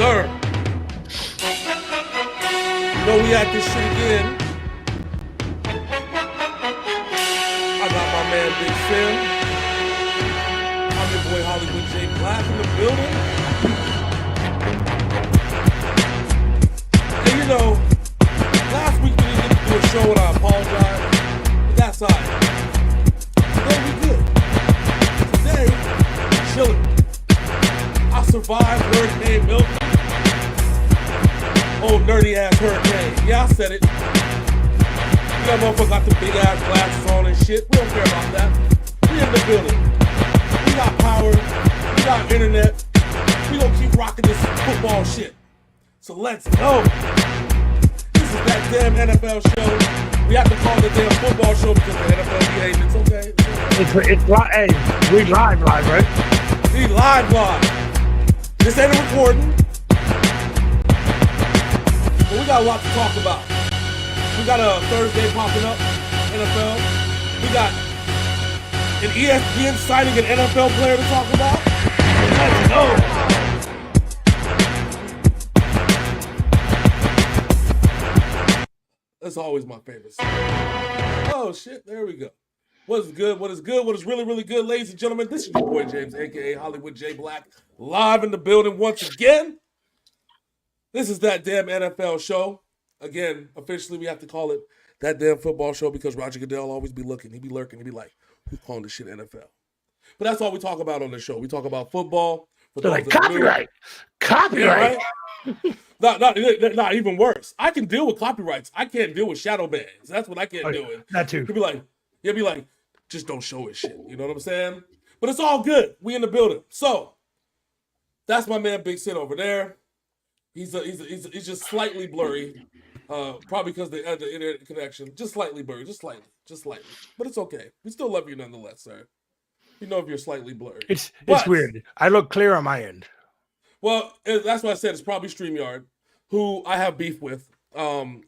sir. You know we at this shit again. I got my man Big Sim. I'm your boy Hollywood J Blaq in the building. And you know, last week we didn't get to do a show and I apologize. But that's alright. Today we good. Today, chilling. I survived Hurricane Milton. Old nerdy ass hurricane. Yeah, I said it. That motherfucker got the big ass glasses on and shit. We don't care about that. We in the building. We got power. We got internet. We gonna keep rocking this football shit. So let's go. This is that damn NFL show. We have to call it the damn football show because the NFL behaves. It's okay. It's live. Hey, we live, right? We live. This ain't a recording. But we got a lot to talk about. We got a Thursday popping up, NFL. We got an ESPN signing an NFL player to talk about. Let's go. That's always my favorite song. Oh shit, there we go. What is good? What is good? What is really, really good, ladies and gentlemen? This is your boy James, aka Hollywood J Blaq, live in the building once again. This is that damn NFL show. Again, officially, we have to call it that damn football show because Roger Goodell always be looking. He be lurking. He be like, who's calling this shit NFL? But that's all we talk about on the show. We talk about football. They're like, copyright. Copyright. Yeah, right? Not even worse. I can deal with copyrights. I can't deal with shadow bans. That's what I can't deal with. That too. He'll be like, just don't show it shit. You know what I'm saying? But it's all good. We in the building. So, that's my man Big Sin over there. He's just slightly blurry. Probably because the internet connection. Just slightly blurry. Just slightly. But it's okay. We still love you nonetheless, sir. You know if you're slightly blurry. It's weird. I look clear on my end. Well, that's what I said. It's probably StreamYard, who I have beef with. For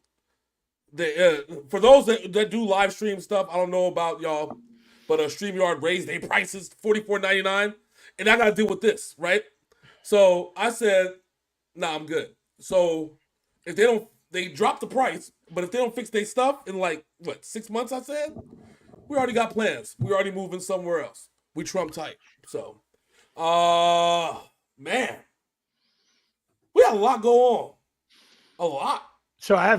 those that do live stream stuff, I don't know about y'all, but StreamYard raised their prices $44.99, and I got to deal with this, right? So I said, nah, I'm good. So if they drop the price, but if they don't fix their stuff in 6 months, I said, we already got plans. We already moving somewhere else. We Trump tight. So, man, we got a lot go on. A lot. So I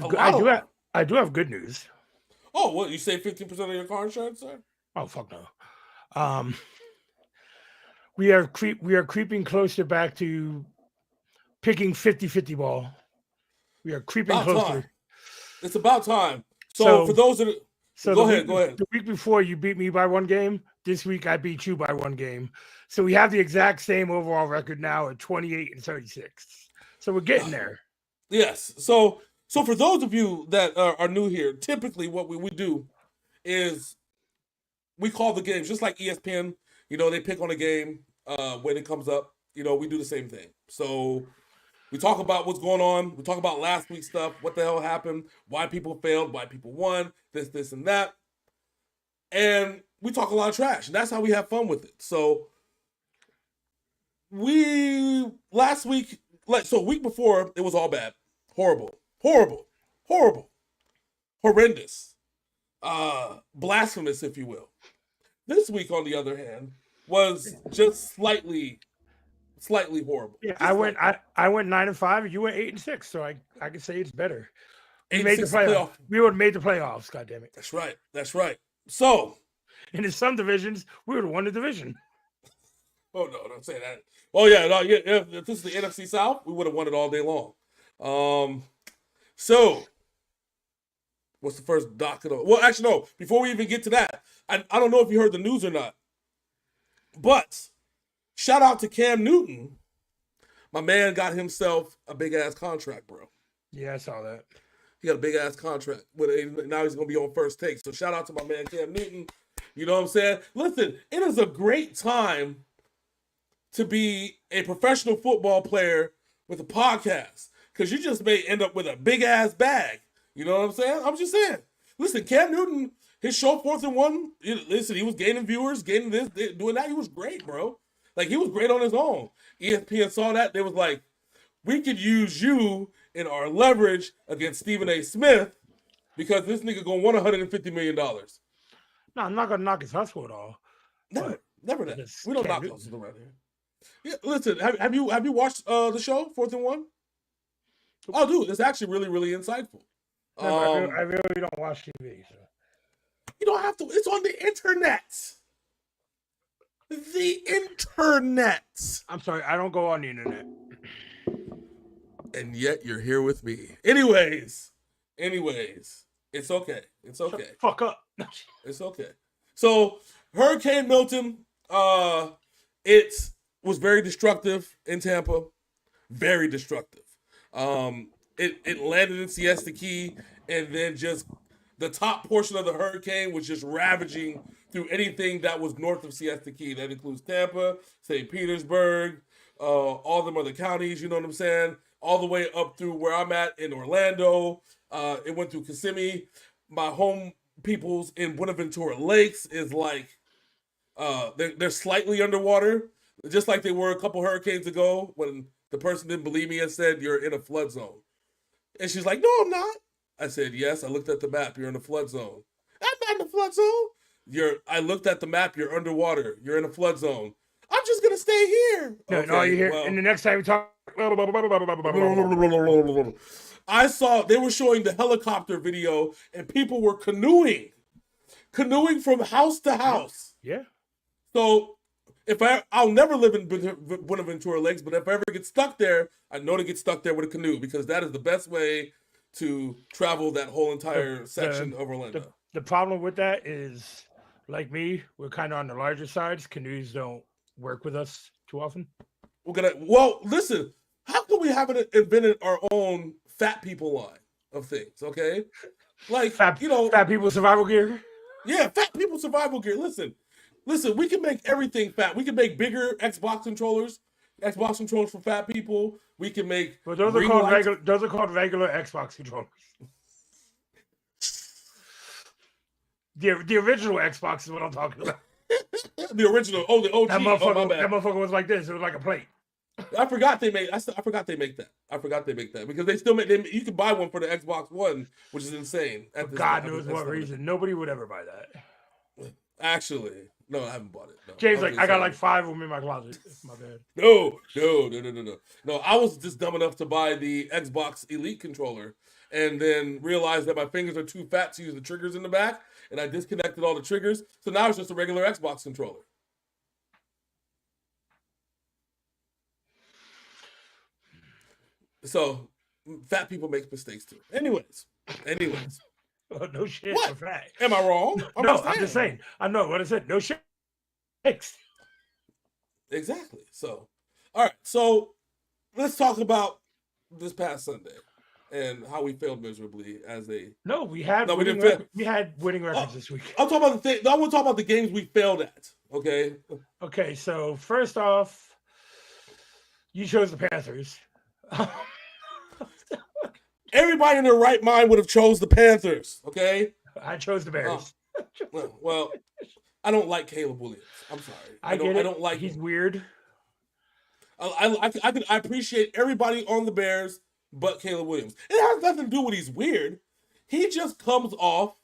do have good news. Oh, what? You say 15% of your car insurance, sir? Oh, fuck no. We are creeping closer back to picking 50-50 ball. We are creeping closer. It's about time. So for those that go ahead. The week before you beat me by one game. This week I beat you by one game. So we have the exact same overall record now at 28-36. So we're getting there. Yes. So for those of you that are new here, typically what we do is we call the games just like ESPN. You know, they pick on a game when it comes up. You know, we do the same thing. So we talk about what's going on. We talk about last week's stuff, what the hell happened, why people failed, why people won, this, and that. And we talk a lot of trash. And that's how we have fun with it. So week before, it was all bad. Horrible. Horrendous. Blasphemous, if you will. This week, on the other hand, was just slightly horrible. Yeah, I went 9-5, and you went 8-6, so I can say it's better. We made the playoffs. We would have made the playoffs. God damn it! That's right. So, in some divisions, we would have won the division. Oh no, don't say that. Oh yeah, no, yeah. If this is the NFC South, we would have won it all day long. So, what's the first docket? Well, actually, no. Before we even get to that, I don't know if you heard the news or not, but shout out to Cam Newton. My man got himself a big ass contract, bro. Yeah, I saw that. He got a big ass contract. Now he's gonna be on First Take. So shout out to my man Cam Newton. You know what I'm saying? Listen, it is a great time to be a professional football player with a podcast because you just may end up with a big ass bag. You know what I'm saying? I'm just saying. Listen, Cam Newton, his show 4th and 1. Listen, he was gaining viewers, gaining this, doing that. He was great, bro. Like he was great on his own. ESPN saw that. They was like, we could use you in our leverage against Stephen A. Smith because this nigga gonna want $150 million. No, I'm not gonna knock his hustle at all. Never that. We don't knock hustles around here. Yeah, listen, have you watched the show 4th and 1? Oh, dude, it's actually really, really insightful. No, I really don't watch TV. So. You don't have to. It's on the internet. The internet. I'm sorry, I don't go on the internet. And yet you're here with me. Anyways, it's okay. It's okay. Shut the fuck up. It's okay. So Hurricane Milton, it was very destructive in Tampa. Very destructive. It landed in Siesta Key, and then just the top portion of the hurricane was just ravaging through anything that was north of Siesta Key. That includes Tampa, St. Petersburg, all them other counties, you know what I'm saying? All the way up through where I'm at in Orlando. It went through Kissimmee. My home peoples in Buenaventura Lakes is like, they're slightly underwater, just like they were a couple hurricanes ago when the person didn't believe me and said, you're in a flood zone. And she's like, no, I'm not. I said, yes, I looked at the map. You're in a flood zone. I'm not in a flood zone. I looked at the map. You're underwater. You're in a flood zone. I'm just going to stay here. No, okay, no, you hear. And the next time we talk. I saw, they were showing the helicopter video and people were canoeing from house to house. Yeah. So I'll never live in Buenaventura Lakes, but if I ever get stuck there, I know to get stuck there with a canoe because that is the best way to travel that whole entire section of Orlando. The problem with that is, like me, we're kind of on the larger sides. Canoes don't work with us too often. Well, listen, how come we haven't invented our own fat people line of things, okay? Like, fat people survival gear? Yeah, fat people survival gear. Listen, we can make everything fat. We can make bigger Xbox controllers for fat people. We can make. But those are called regular Xbox controllers. The original Xbox is what I'm talking about. The original, the OG. That motherfucker was like this. It was like a plate. I forgot they make that because they still make. You can buy one for the Xbox One, which is insane. God knows what reason. Nobody would ever buy that. Actually, no, I haven't bought it. No. James, I got like 5 of them in my closet. My bad. No. No, I was just dumb enough to buy the Xbox Elite controller and then realized that my fingers are too fat to use the triggers in the back, and I disconnected all the triggers. So now it's just a regular Xbox controller. So fat people make mistakes too. Anyways. Oh, no shit. What? Am I wrong? I'm just saying. I know what I said. No shit. Exactly. So, all right. So let's talk about this past Sunday and how we failed miserably as a. No, we had winning records this week. I want to talk about the games we failed at. Okay. Okay. So first off, you chose the Panthers. Everybody in their right mind would have chose the Panthers, okay? I chose the Bears. Well, I don't like Caleb Williams. I'm sorry. I don't like He's him. Weird. I appreciate everybody on the Bears but Caleb Williams. It has nothing to do with he's weird. He just comes off,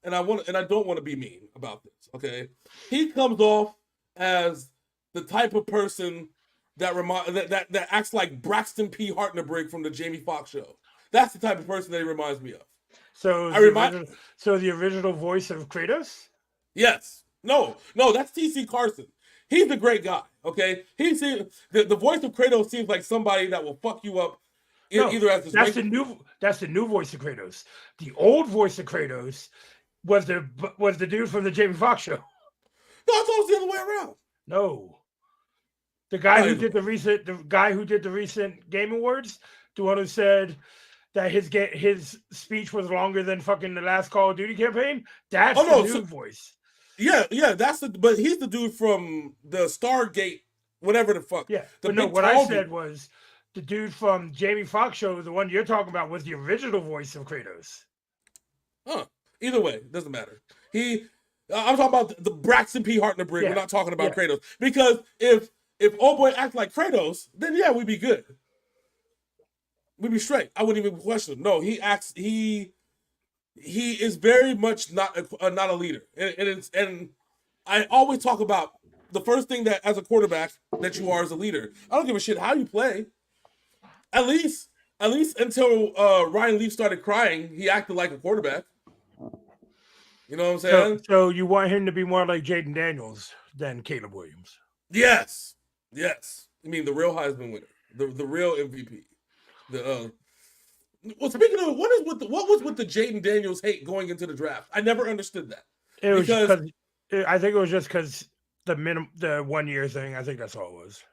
and I don't want to be mean about this, okay? He comes off as the type of person that acts like Braxton P. Hartnebrig from the Jamie Foxx show. That's the type of person that he reminds me of. So the original voice of Kratos? Yes. No, that's T.C. Carson. He's a great guy, okay? The voice of Kratos seems like somebody that will fuck you up either as that's the new voice of Kratos. The old voice of Kratos was the dude from the Jamie Foxx show. No, I thought it was the other way around. No. The guy who did the recent Game Awards, the one who said that his speech was longer than fucking the last Call of Duty campaign. That's the new voice. Yeah, but he's the dude from the Stargate, whatever the fuck. Yeah, what I said was the dude from Jamie Foxx show, the one you're talking about, was the original voice of Kratos. Huh. Either way, doesn't matter. I'm talking about the Braxton P. Hartnebrig. Yeah. We're not talking about Kratos because if If old boy act like Kratos, then yeah, we'd be good. We'd be straight. I wouldn't even question him. No, he acts. He is very much not a leader, and I always talk about the first thing that as a quarterback that you are as a leader. I don't give a shit how you play. At least until Ryan Leaf started crying, he acted like a quarterback. You know what I'm saying? So you want him to be more like Jaden Daniels than Caleb Williams? Yes. I mean the real Heisman winner, the real MVP. Well, speaking of, what was with the Jaden Daniels hate going into the draft? I never understood that. It was because I think it was just because the 1 year thing. I think that's all it was.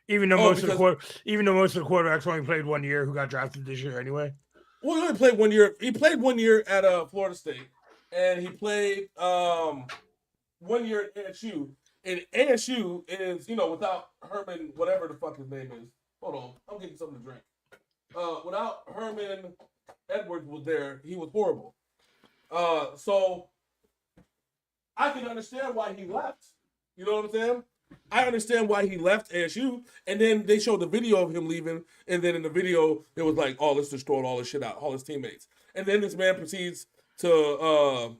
Even though most of the quarterbacks only played 1 year, who got drafted this year anyway. Well, he only played 1 year. He played 1 year at Florida State, and he played 1 year at ASU. And ASU is, without Herman, whatever the fuck his name is. Hold on, I'm getting something to drink. Without Herman Edwards was there, he was horrible. So I can understand why he left. You know what I'm saying? I understand why he left ASU, and then they showed the video of him leaving, and then in the video it was like, oh, let's just throw all this shit out, all his teammates, and then this man proceeds to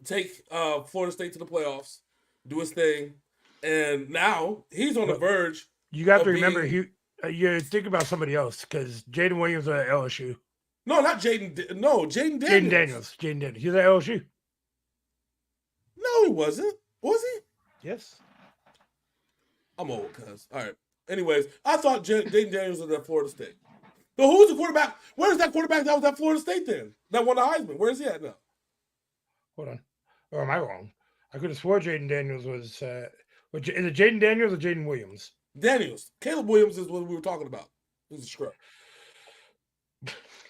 take Florida State to the playoffs, do his thing, and now he's on the verge. You got to remember, you think about somebody else because Jaden Williams was at LSU. No, not Jaden. No, Jaden Daniels. Jaden Daniels. He's at LSU. No, he wasn't. Was he? Yes. I'm old, cuz. All right. Anyways, I thought Jaden Daniels was at Florida State. So who's the quarterback? Where's that quarterback that was at Florida State then? That won the Heisman. Where is he at now? Hold on. Or am I wrong? I could have swore Jaden Daniels was. Is it Jaden Daniels or Jaden Williams? Daniels. Caleb Williams is what we were talking about. He's a scrub.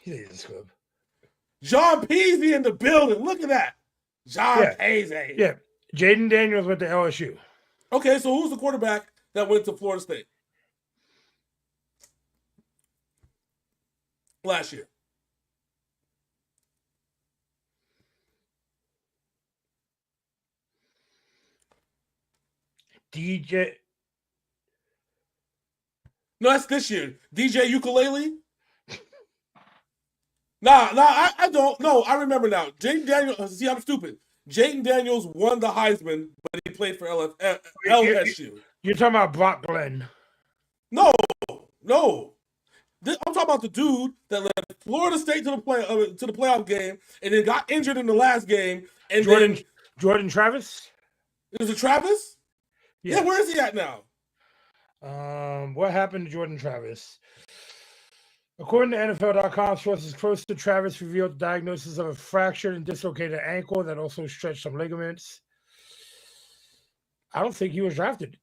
He's a scrub. John Peasy in the building. Look at that. John Peasy. Yeah. Jaden Daniels went to LSU. Okay, so who's the quarterback that went to Florida State last year? DJ. No, that's this year. DJ Ukulele? Nah, I don't. No, I remember now. Jaden Daniels, see, I'm stupid. Jaden Daniels won the Heisman, but he played for LSU. You're talking about Brock Glenn. No. I'm talking about the dude that led Florida State to the playoff game and then got injured in the last game. And Jordan Travis? Is it Travis? Yeah, where is he at now? What happened to Jordan Travis? According to NFL.com, sources close to Travis revealed the diagnosis of a fractured and dislocated ankle that also stretched some ligaments. I don't think he was drafted.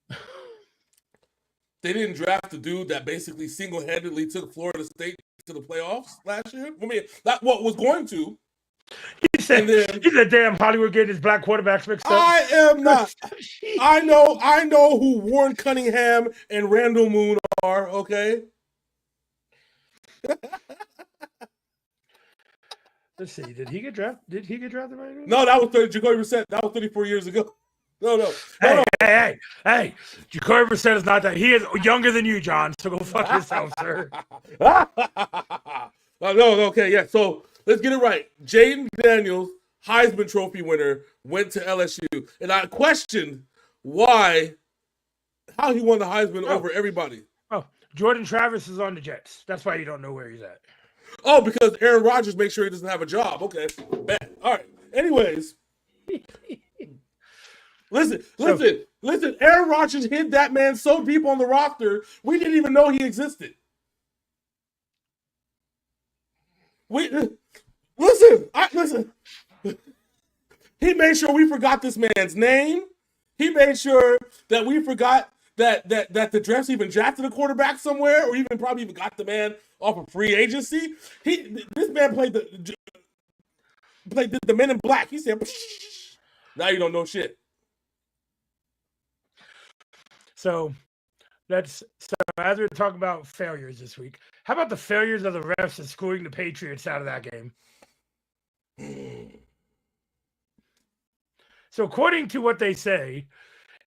They didn't draft the dude that basically single-handedly took Florida State to the playoffs last year. I mean, that's what was going to. He said, damn Hollywood getting his black quarterbacks mixed up. I am not. I know who Warren Cunningham and Randall Moon are, okay? Let's see. Did he get drafted right now? No, that was Jacoby Brissett. That was 34 years ago. No. Hey. Jacoby Brissett is not that. He is younger than you, John. So go fuck yourself, sir. No, okay, yeah. So let's get it right. Jaden Daniels, Heisman Trophy winner, went to LSU. And I questioned how he won the Heisman over everybody. Oh, Jordan Travis is on the Jets. That's why you don't know where he's at. Oh, because Aaron Rodgers makes sure he doesn't have a job. Okay, bad. All right. Anyways. Listen. Aaron Rodgers hid that man so deep on the roster, we didn't even know he existed. Listen. He made sure we forgot this man's name. He made sure that we forgot that the Drafts even drafted a quarterback somewhere, or even probably even got the man off of free agency. This man played the Men in Black. He said, psh, now you don't know shit. So as we're talking about failures this week, how about the failures of the refs in screwing the Patriots out of that game? So according to what they say,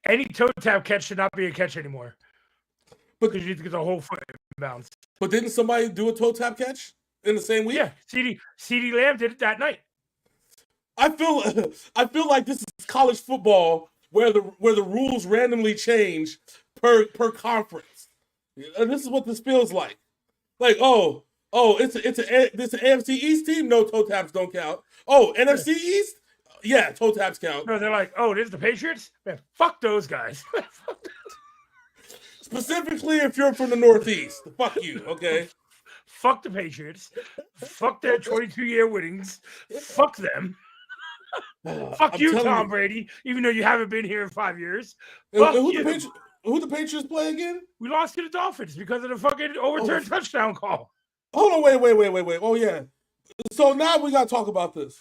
Any toe tap catch should not be a catch anymore. But because you get the whole foot bounce. But didn't somebody do a toe tap catch in the same week? Yeah, CeeDee Lamb did it that night. I feel like this is college football where the rules randomly change per conference. And this is what this feels like. Like, it's an AFC East team. No, toe taps don't count. Oh, NFC East. Yeah, toe taps count. No, they're like, this is the Patriots. Man, fuck those guys. Specifically, if you're from the Northeast, fuck you. Okay. Fuck the Patriots. Fuck their 22-year winnings. Fuck them. Fuck you, Tom Brady. Even though you haven't been here in 5 years. Fuck you. Who the Patriots play again? We lost to the Dolphins because of the fucking overturned touchdown call. Hold on, wait. Oh yeah. So now we gotta talk about this.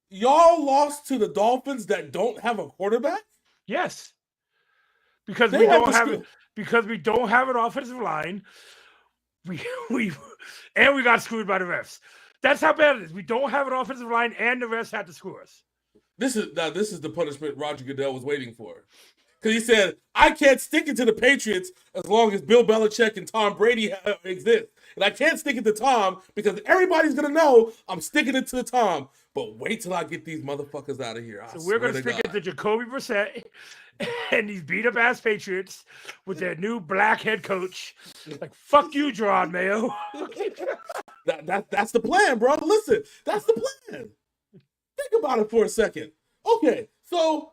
Y'all lost to the Dolphins that don't have a quarterback? Yes. Because we don't have an offensive line. We got screwed by the refs. That's how bad it is. We don't have an offensive line, and the refs had to screw us. This is the punishment Roger Goodell was waiting for. Because he said, I can't stick it to the Patriots as long as Bill Belichick and Tom Brady exist. And I can't stick it to Tom because everybody's going to know I'm sticking it to Tom. But wait till I get these motherfuckers out of here. So we're going to stick it to Jacoby Brissett and these beat-up-ass Patriots with their new black head coach. Like, fuck you, Gerard Mayo. That's the plan, bro. Listen, that's the plan. Think about it for a second. Okay, so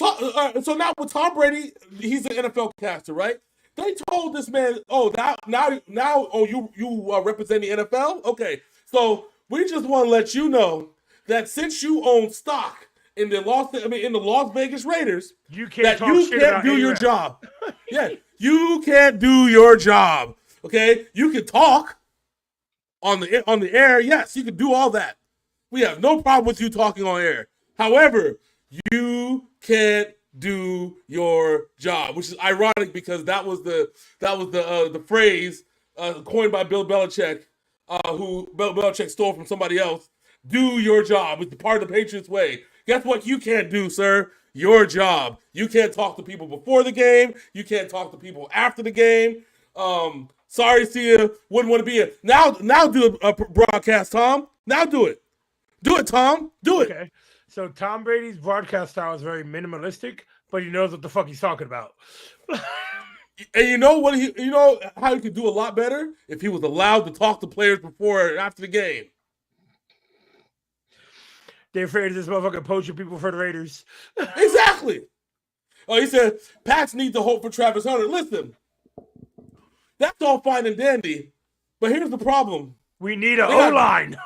now with Tom Brady, he's an NFL caster, right? They told this man, you represent the NFL? Okay, so we just want to let you know that since you own stock in the Las Vegas Raiders, you can't do your job. Yeah, you can't do your job. Okay, you can talk on the air. Yes, you can do all that. We have no problem with you talking on air. However, you can't do your job, which is ironic because that was the phrase coined by Bill Belichick, who Bill Belichick stole from somebody else. Do your job. It's part of the Patriots way. Guess what you can't do, sir? Your job. You can't talk to people before the game. You can't talk to people after the game. Sorry, see you. Wouldn't want to be here. Now do a broadcast, Tom. Now do it. Do it, Tom. Do it. Okay. So Tom Brady's broadcast style is very minimalistic, but he knows what the fuck he's talking about. And you know what? You know how he could do a lot better if he was allowed to talk to players before and after the game. They're afraid of this motherfucker poaching people for the Raiders. Exactly. Oh, he said Pats need to hope for Travis Hunter. Listen, that's all fine and dandy, but here's the problem. We need an O-line.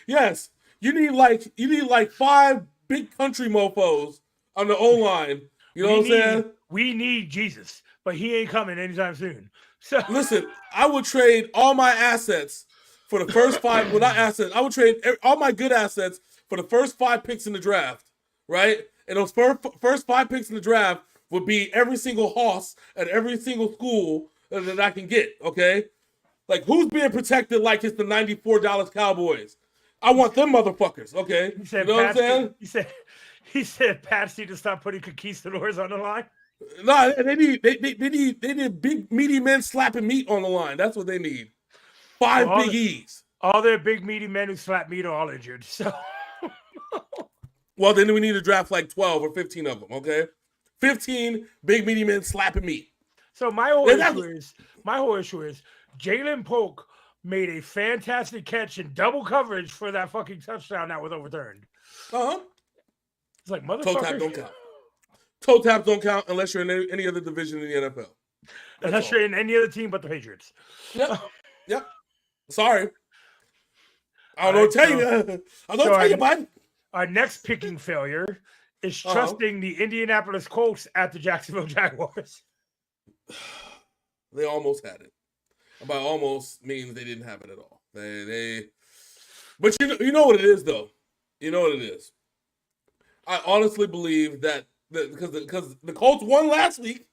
Yes. You need like 5 big country mofos on the O-line. You know what I'm saying? We need Jesus, but he ain't coming anytime soon. So listen, I would trade all my assets for the first 5. Well, not assets. I would trade all my good assets for the first 5 picks in the draft, right? And those first 5 picks in the draft would be every single hoss at every single school that I can get, okay? Like, who's being protected like it's the $94 Dallas Cowboys? I want them motherfuckers, okay? You know what I'm saying? He said Pats need to stop putting conquistadors on the line. No, they need big meaty men slapping meat on the line. That's what they need. 5 Big E's. All their big meaty men who slap meat are all injured. So well, then we need to draft like 12 or 15 of them, okay? 15 big meaty men slapping meat. So my whole issue is Jalen Polk made a fantastic catch in double coverage for that fucking touchdown that was overturned. It's like, motherfucker. Toe tap don't count. Toe taps don't count unless you're in any other division in the NFL. Unless you're in any other team but the Patriots. Yep. Sorry. I don't know what to tell you. I don't tell you, bud. Our next picking failure is trusting the Indianapolis Colts at the Jacksonville Jaguars. They almost had it. By almost means they didn't have it at all. But you know what it is, though. You know what it is. I honestly believe that because the Colts won last week,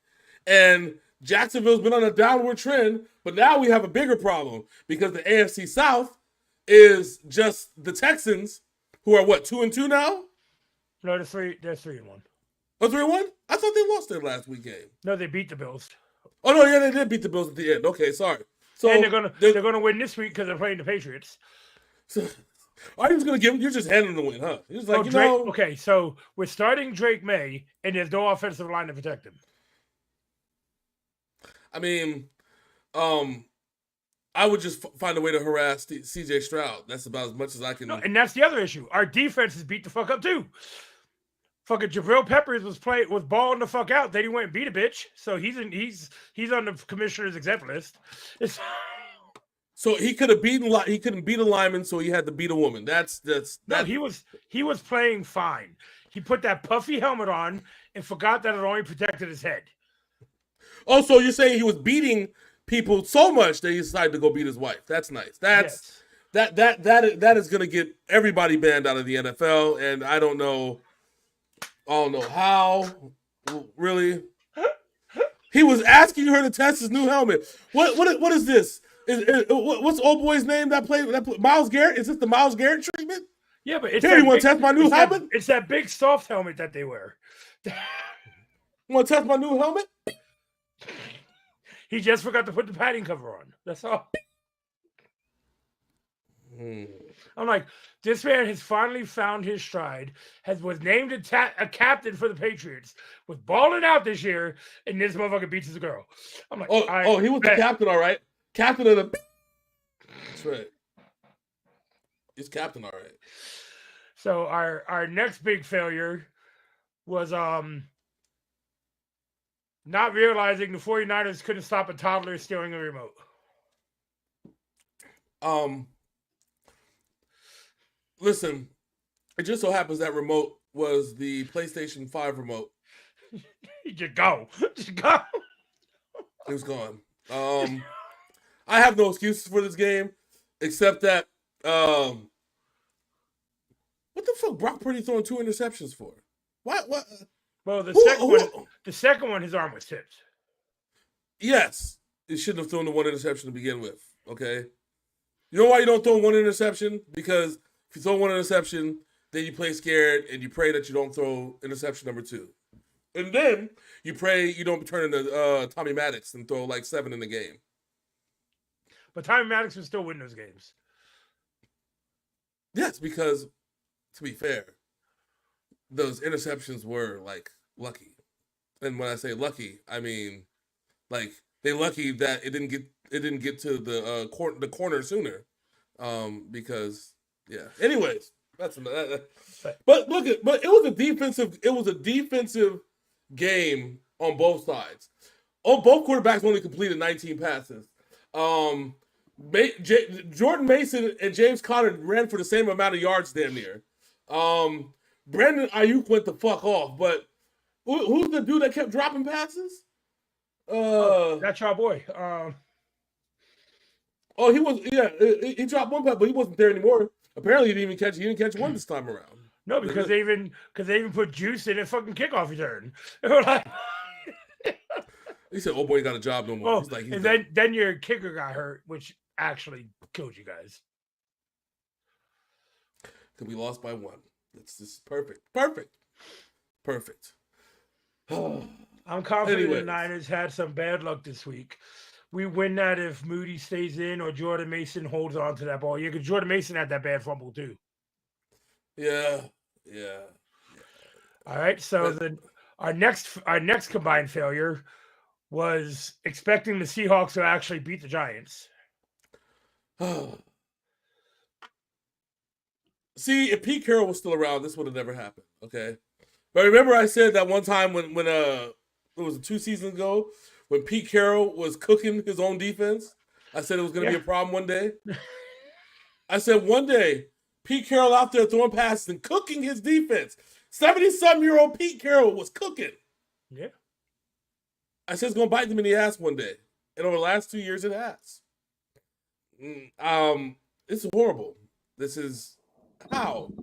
and Jacksonville's been on a downward trend, but now we have a bigger problem because the AFC South is just the Texans, who are what, 2-2 now? No, they're 3-1. Oh, 3-1? I thought they lost their last week game. No, they beat the Bills. Oh no, yeah, they did beat the Bills at the end. Okay, sorry. So and they're gonna win this week because they're playing the Patriots. So, are you just gonna give them? You're just handing them the win, huh? You're just like, Drake, okay, so we're starting Drake May, and there's no offensive line to protect him. I mean, I would just find a way to harass CJ Stroud. That's about as much as I can. No, and that's the other issue. Our defense is beat the fuck up too. Fucking Jabril Peppers was balling the fuck out. Then he went and beat a bitch. So he's on the commissioner's exempt list. So he could have beaten. He couldn't beat a lineman, so he had to beat a woman. No, he was playing fine. He put that puffy helmet on and forgot that it only protected his head. Oh, so you're saying he was beating people so much that he decided to go beat his wife? That's nice. Yes. That is going to get everybody banned out of the NFL, and I don't know how. Really, he was asking her to test his new helmet. What is this? What's old boy's name that played Myles Garrett? Is this the Myles Garrett treatment? Yeah, but you want to test my new helmet? It's that big soft helmet that they wear. You want to test my new helmet? He just forgot to put the padding cover on. That's all. I'm like, this man has finally found his stride, was named a captain for the Patriots, was balling out this year, and this motherfucker beats his girl. I'm like, he was the captain, all right. Captain of the. That's right. He's captain, all right. So our next big failure was not realizing the 49ers couldn't stop a toddler stealing a remote. Listen, it just so happens that remote was the PlayStation 5 remote. Just go. It was gone. I have no excuses for this game, except that what the fuck Brock Purdy throwing 2 interceptions for? What? Well, the second one, his arm was tipped. Yes, he shouldn't have thrown the 1 interception to begin with. Okay, you know why you don't throw 1 interception? Because if you throw 1 interception, then you play scared and you pray that you don't throw interception number 2, and then you pray you don't turn into Tommy Maddox and throw like 7 in the game. But Tommy Maddox would still win those games. Yes, because to be fair, those interceptions were like lucky. And when I say lucky, I mean like they lucky that it didn't get to the corner sooner. Because yeah. Anyways, but it was a defensive game on both sides. Both quarterbacks only completed 19 passes. Jordan Mason and James Conner ran for the same amount of yards damn near. Brandon Ayuk went the fuck off, but who's the dude that kept dropping passes? That's your boy. He was, he dropped 1 pass, but he wasn't there anymore. Apparently, he didn't catch 1 this time around. No, because they even put juice in a fucking kickoff return. They were like, he said, "Oh boy, he got a job no more." Oh, then your kicker got hurt, which actually killed you guys. Because we lost by 1. It's just perfect. I'm confident the Niners had some bad luck this week. We win that if Moody stays in or Jordan Mason holds on to that ball. Yeah, because Jordan Mason had that bad fumble too. Yeah. All right, so our next combined failure was expecting the Seahawks to actually beat the Giants. See, if Pete Carroll was still around, this would have never happened. Okay, but remember I said that one time when it was 2 seasons ago when Pete Carroll was cooking his own defense. I said it was going to be a problem one day. I said one day Pete Carroll out there throwing passes and cooking his defense. 70-something-year-old Pete Carroll was cooking. Yeah. I said it's going to bite them in the ass one day. And over the last 2 years, it has. It's horrible. This is how.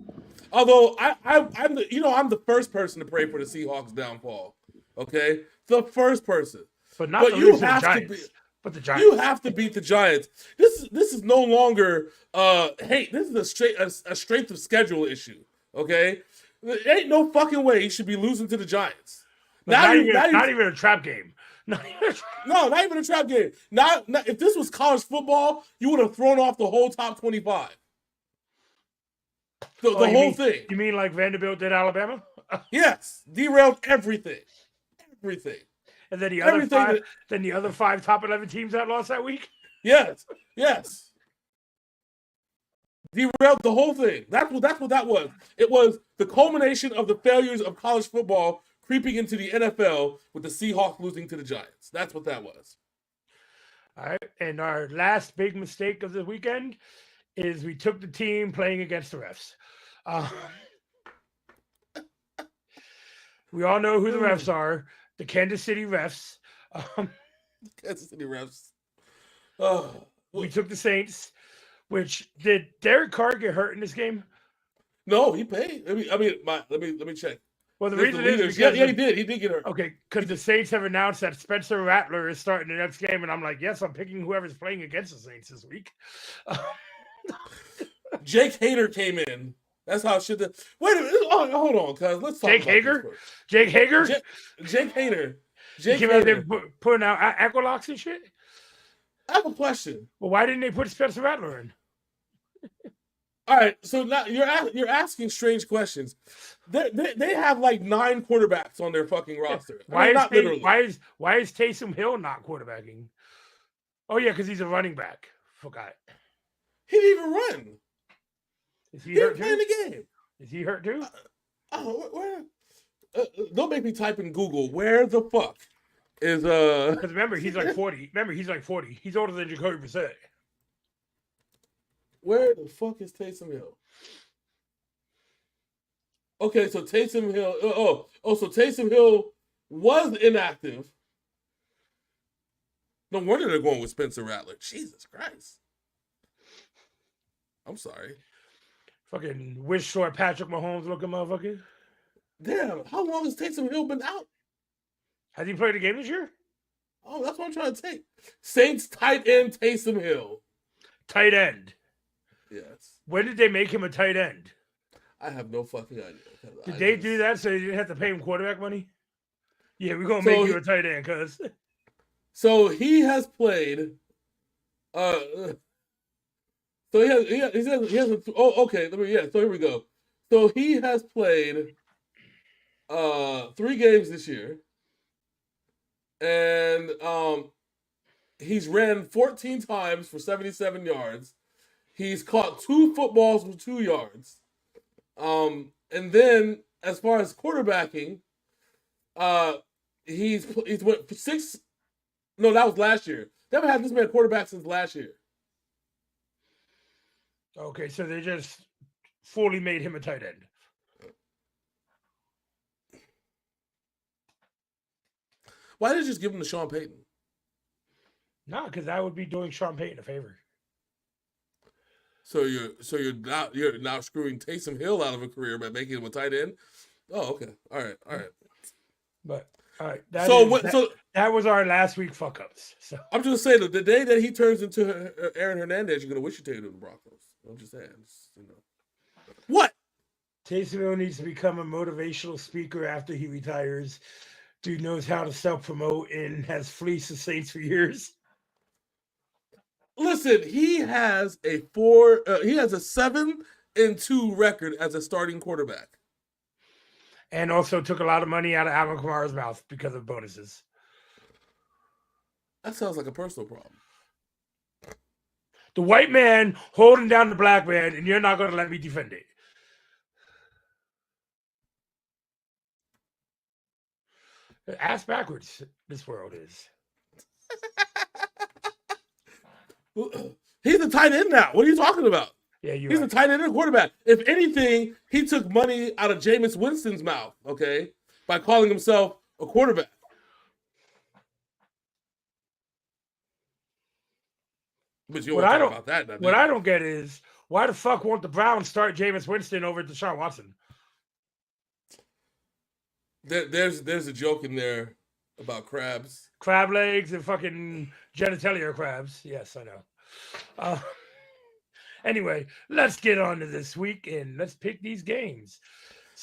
Although I'm the first person to pray for the Seahawks downfall. Okay? The first person. But not the Giants. But the Giants. You have to beat the Giants. This is no longer hate. This is a strength of schedule issue. Okay? There ain't no fucking way he should be losing to the Giants. Not even a trap game. No, not even a trap game. Not if this was college football, you would have thrown off the whole top 25. The whole thing. You mean like Vanderbilt did Alabama? Yes, derailed everything. And then the other five top 11 teams that lost that week. Yes. Derailed the whole thing. That's what that was. It was the culmination of the failures of college football creeping into the NFL with the Seahawks losing to the Giants. That's what that was. All right. And our last big mistake of the weekend is we took the team playing against the refs. We all know who the refs are. The Kansas City refs. Kansas City refs. We took the Saints. Which did Derek Carr get hurt in this game? No, he paid. Let me check. Well, the reason is because he did. He did get hurt. Okay, because the Saints have announced that Spencer Rattler is starting the next game, and I'm like, yes, I'm picking whoever's playing against the Saints this week. Jake Hader came in. That's how it should. Wait a minute. Hold on, cuz let's talk. Jake Hager. Jake Hager. Jake Hader. Jake came out there putting out Aqualocks and shit. I have a question. Well, why didn't they put Spencer Rattler in? All right, so now you're asking strange questions. They have like 9 quarterbacks on their fucking roster. Why is Taysom Hill not quarterbacking? Oh yeah, because he's a running back. Forgot. He didn't even run. Is he hurt playing too? the game. Is he hurt too? Where? Don't make me type in Google. Where the fuck is Because remember, he's like 40. He's older than Jacoby Brissett. Where the fuck is Taysom Hill? Okay, so Taysom Hill. So Taysom Hill was inactive. No wonder they're going with Spencer Rattler. Jesus Christ. I'm sorry. Fucking wish short Patrick Mahomes looking motherfucker. Damn, how long has Taysom Hill been out? Has he played a game this year? Oh, that's what I'm trying to take. Saints tight end Taysom Hill. Tight end. Yes. When did they make him a tight end? I have no fucking idea. Did they do that so they didn't have to pay him quarterback money? Yeah, we're gonna make you a tight end, cuz. So he has played. So he has. Oh, okay. So here we go. So he has played 3 games this year, and he's ran 14 times for 77 yards. He's caught 2 footballs for 2 yards. And then as far as quarterbacking, he's went for 6. No, that was last year. They haven't had this man quarterback since last year. Okay, so they just fully made him a tight end. Why did they just give him to Sean Payton? No, because that would be doing Sean Payton a favor. So you're now screwing Taysom Hill out of a career by making him a tight end? Oh, okay. All right. But all right. That was our last week fuck ups. So I'm just saying that the day that he turns into Aaron Hernandez, you're gonna wish you take him to the Broncos. I'm just saying. What? Taysom Hill needs to become a motivational speaker after he retires. Dude knows how to self-promote and has fleeced the Saints for years. Listen, he has a 7-2 record as a starting quarterback. And also took a lot of money out of Alvin Kamara's mouth because of bonuses. That sounds like a personal problem. The white man holding down the black man, and you're not going to let me defend it. Ass backwards, this world is. He's a tight end now. What are you talking about? Yeah, he's a tight end and a quarterback. If anything, he took money out of Jameis Winston's mouth, okay, by calling himself a quarterback. But you what I don't get is why the fuck won't the Browns start Jameis Winston over Deshaun Watson? There's a joke in there about crabs. Crab legs and fucking genitalia crabs. Yes, I know. Anyway, let's get on to this week and let's pick these games.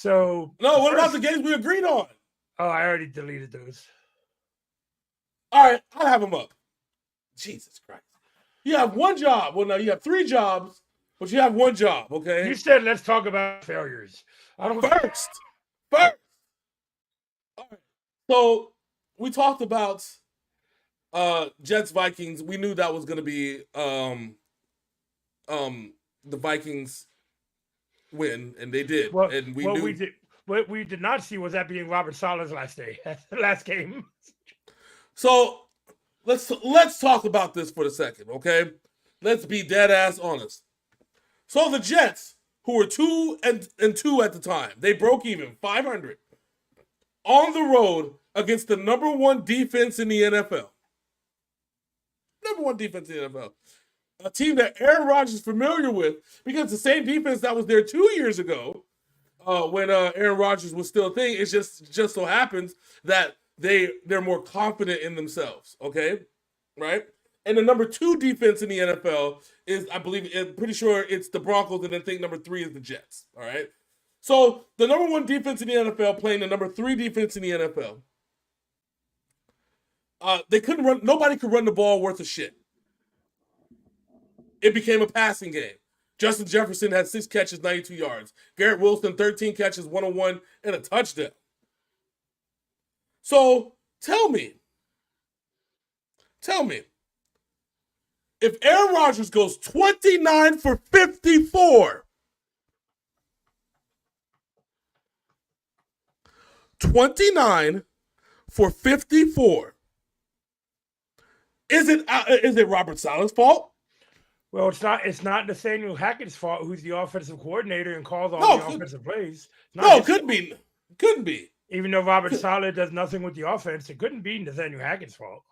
So no, what about the games we agreed on? Oh, I already deleted those. All right, I'll have them up. Jesus Christ. You have one job. Well, no, you have 3 jobs, but you have one job, okay? You said let's talk about failures. I don't First. All right. So we talked about Jets Vikings. We knew that was going to be the Vikings win, and they did. Well, and we what knew we did. What we did not see was that being Robert Saleh's last game. So let's talk about this for a second, okay? Let's be dead ass honest. So the Jets, who were 2-2 at the time, they broke even 500 on the road against the number 1 defense in the NFL. Number 1 defense in the NFL. A team that Aaron Rodgers is familiar with because the same defense that was there 2 years ago when Aaron Rodgers was still a thing. It just so happens that they're more confident in themselves, okay? Right? And the number 2 defense in the NFL is, I believe, I'm pretty sure it's the Broncos, and I think number 3 is the Jets, all right? So the number 1 defense in the NFL playing the number 3 defense in the NFL. They couldn't run. Nobody could run the ball worth a shit. It became a passing game. Justin Jefferson had 6 catches, 92 yards. Garrett Wilson, 13 catches, 101, and a touchdown. So tell me, if Aaron Rodgers goes 29 for 54, 29 for 54, is it Robert Saleh's fault? Well, it's not Nathaniel Hackett's fault, who's the offensive coordinator and calls all the offensive plays. Couldn't be. Even though Robert Saleh does nothing with the offense, it couldn't be Nathaniel Hackett's fault.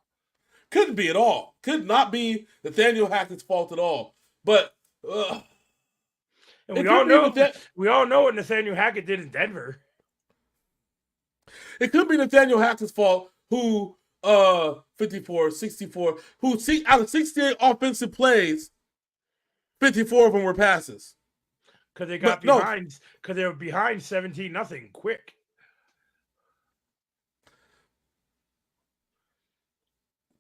Couldn't be at all. Could not be Nathaniel Hackett's fault at all. But and we all know what Nathaniel Hackett did in Denver. It could be Nathaniel Hackett's fault, who 54, 64, who out of 68 offensive plays, 54 of them were passes. Because they got behind. Because they were behind 17-0 quick.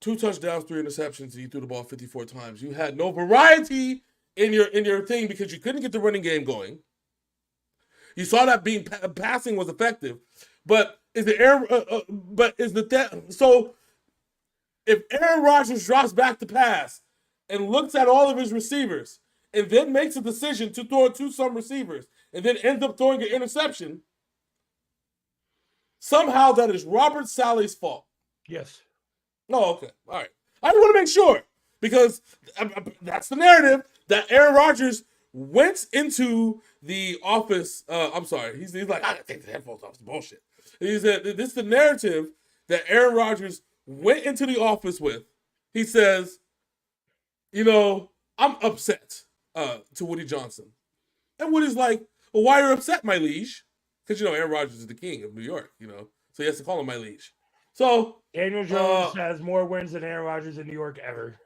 Two touchdowns, 3 interceptions, and you threw the ball 54 times. You had no variety in your thing because you couldn't get the running game going. You saw that passing was effective, but so if Aaron Rodgers drops back to pass and looks at all of his receivers and then makes a decision to throw it to some receivers and then ends up throwing an interception, somehow that is Robert Saleh's fault. Yes. Oh, okay. All right. I just want to make sure because that's the narrative that Aaron Rodgers went into the office. I'm sorry. He's like, I gotta take the headphones off. It's bullshit. He said, this is the narrative that Aaron Rodgers went into the office with. He says, I'm upset to Woody Johnson. And Woody's like, well, why are you upset, my liege? Because, Aaron Rodgers is the king of New York, so he has to call him my liege. So Daniel Jones has more wins than Aaron Rodgers in New York ever.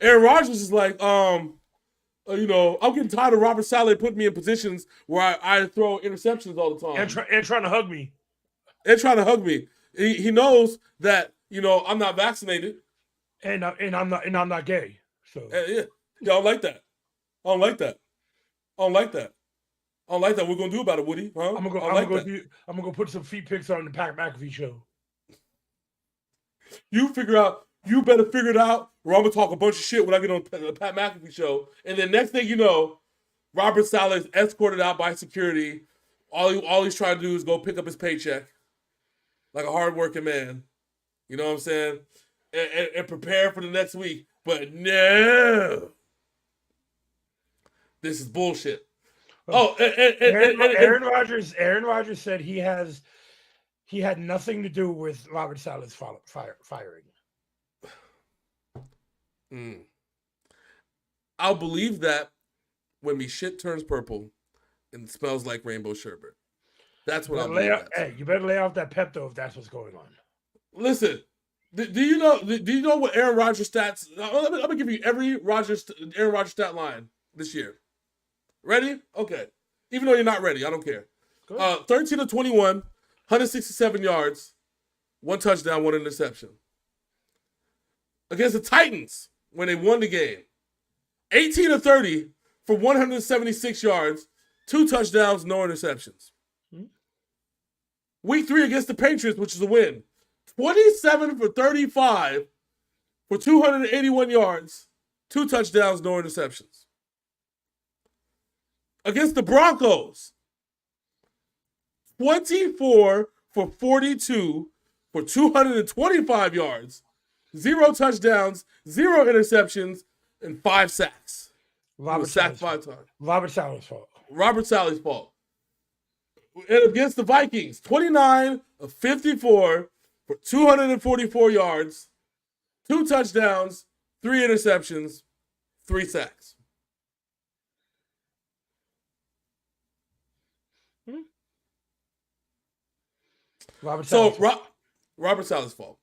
Aaron Rodgers is like, I'm getting tired of Robert Saleh putting me in positions where I throw interceptions all the time. And trying to hug me. He knows that, I'm not vaccinated. And I'm not gay. So yeah, I don't like that. What we're gonna do about it, Woody? Huh? I'm gonna go put some feet pics on the Pat McAfee show. You better figure it out, or I'm gonna talk a bunch of shit when I get on the Pat McAfee show. And then next thing you know, Robert Saleh is escorted out by security. All he's trying to do is go pick up his paycheck, like a hardworking man. You know what I'm saying? And prepare for the next week. But no, this is bullshit. Aaron Rodgers said he had nothing to do with Robert Saleh's firing. I'll believe that when me shit turns purple and smells like rainbow sherbet. That's what I'll believe. Hey, you better lay off that Pepto if that's what's going on. Listen, do you know what Aaron Rodgers stats? I'm gonna give you every Aaron Rodgers stat line this year. Ready? Okay. Even though you're not ready, I don't care. Good. 13 of 21, 167 yards, 1 touchdown, 1 interception. Against the Titans, when they won the game, 18 of 30 for 176 yards, 2 touchdowns, no interceptions. Week 3 against the Patriots, which is a win, 27 for 35 for 281 yards, 2 touchdowns, no interceptions. Against the Broncos, 24 for 42 for 225 yards, 0 touchdowns, 0 interceptions, and 5 sacks. Robert sacked 5 times. Robert Saleh's fault. Robert Saleh's fault. And against the Vikings, 29 of 54 for 244 yards, 2 touchdowns, 3 interceptions, 3 sacks. Robert Saleh's fault.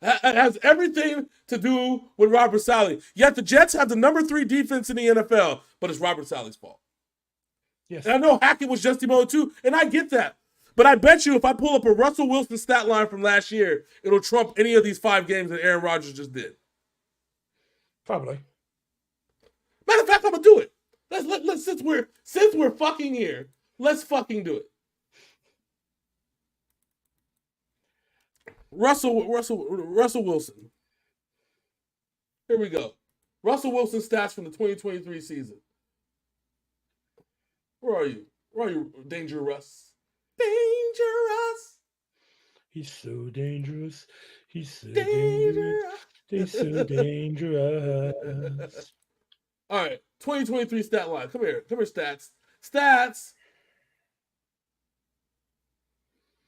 It has everything to do with Robert Saleh. Yet the Jets have the number 3 defense in the NFL, but it's Robert Saleh's fault. Yes. And I know Hackett was just demoted too, and I get that. But I bet you if I pull up a Russell Wilson stat line from last year, it'll trump any of these 5 games that Aaron Rodgers just did. Probably. Matter of fact, I'm gonna do it. Let's since we're fucking here, let's fucking do it. Russell Wilson. Here we go. Russell Wilson stats from the 2023 season. Where are you? Danger Russ? Dangerous. He's so dangerous. He's so dangerous. He's so dangerous. All right, 2023 stat line. Come here, stats. Stats.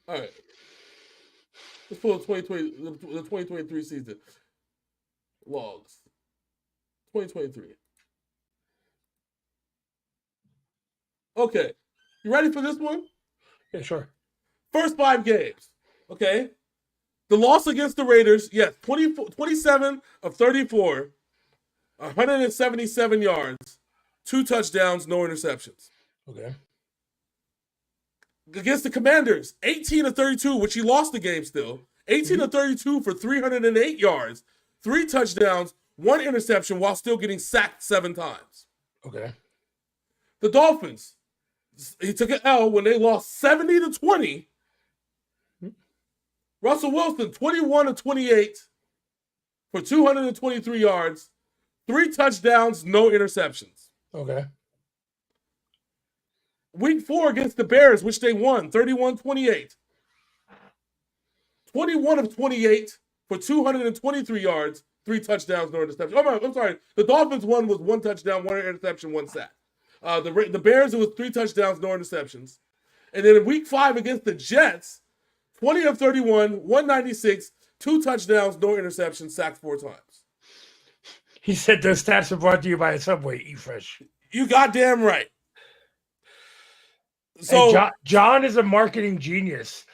All right. Let's pull the 2023 season. Logs. 2023. Okay. You ready for this one? Yeah, sure. First 5 games. Okay. The loss against the Raiders, yes, 27 of 34, 177 yards, 2 touchdowns, no interceptions. Okay. Against the Commanders, 18 of 32, which he lost the game still. 18 of 32 for 308 yards, 3 touchdowns, 1 interception while still getting sacked 7 times. Okay. The Dolphins, he took an L when they lost 70-20. Russell Wilson, 21 of 28 for 223 yards, 3 touchdowns, no interceptions. Okay. Week 4 against the Bears, which they won, 31-28. 21 of 28 for 223 yards, 3 touchdowns, no interceptions. Oh, I'm sorry. The Dolphins one was 1 touchdown, 1 interception, 1 sack. The Bears, it was 3 touchdowns, no interceptions. And then in week 5 against the Jets, 20 of 31, 196, 2 touchdowns, no interceptions, sacked 4 times. He said those stats are brought to you by a Subway. Eat fresh. You goddamn right. So hey, John is a marketing genius.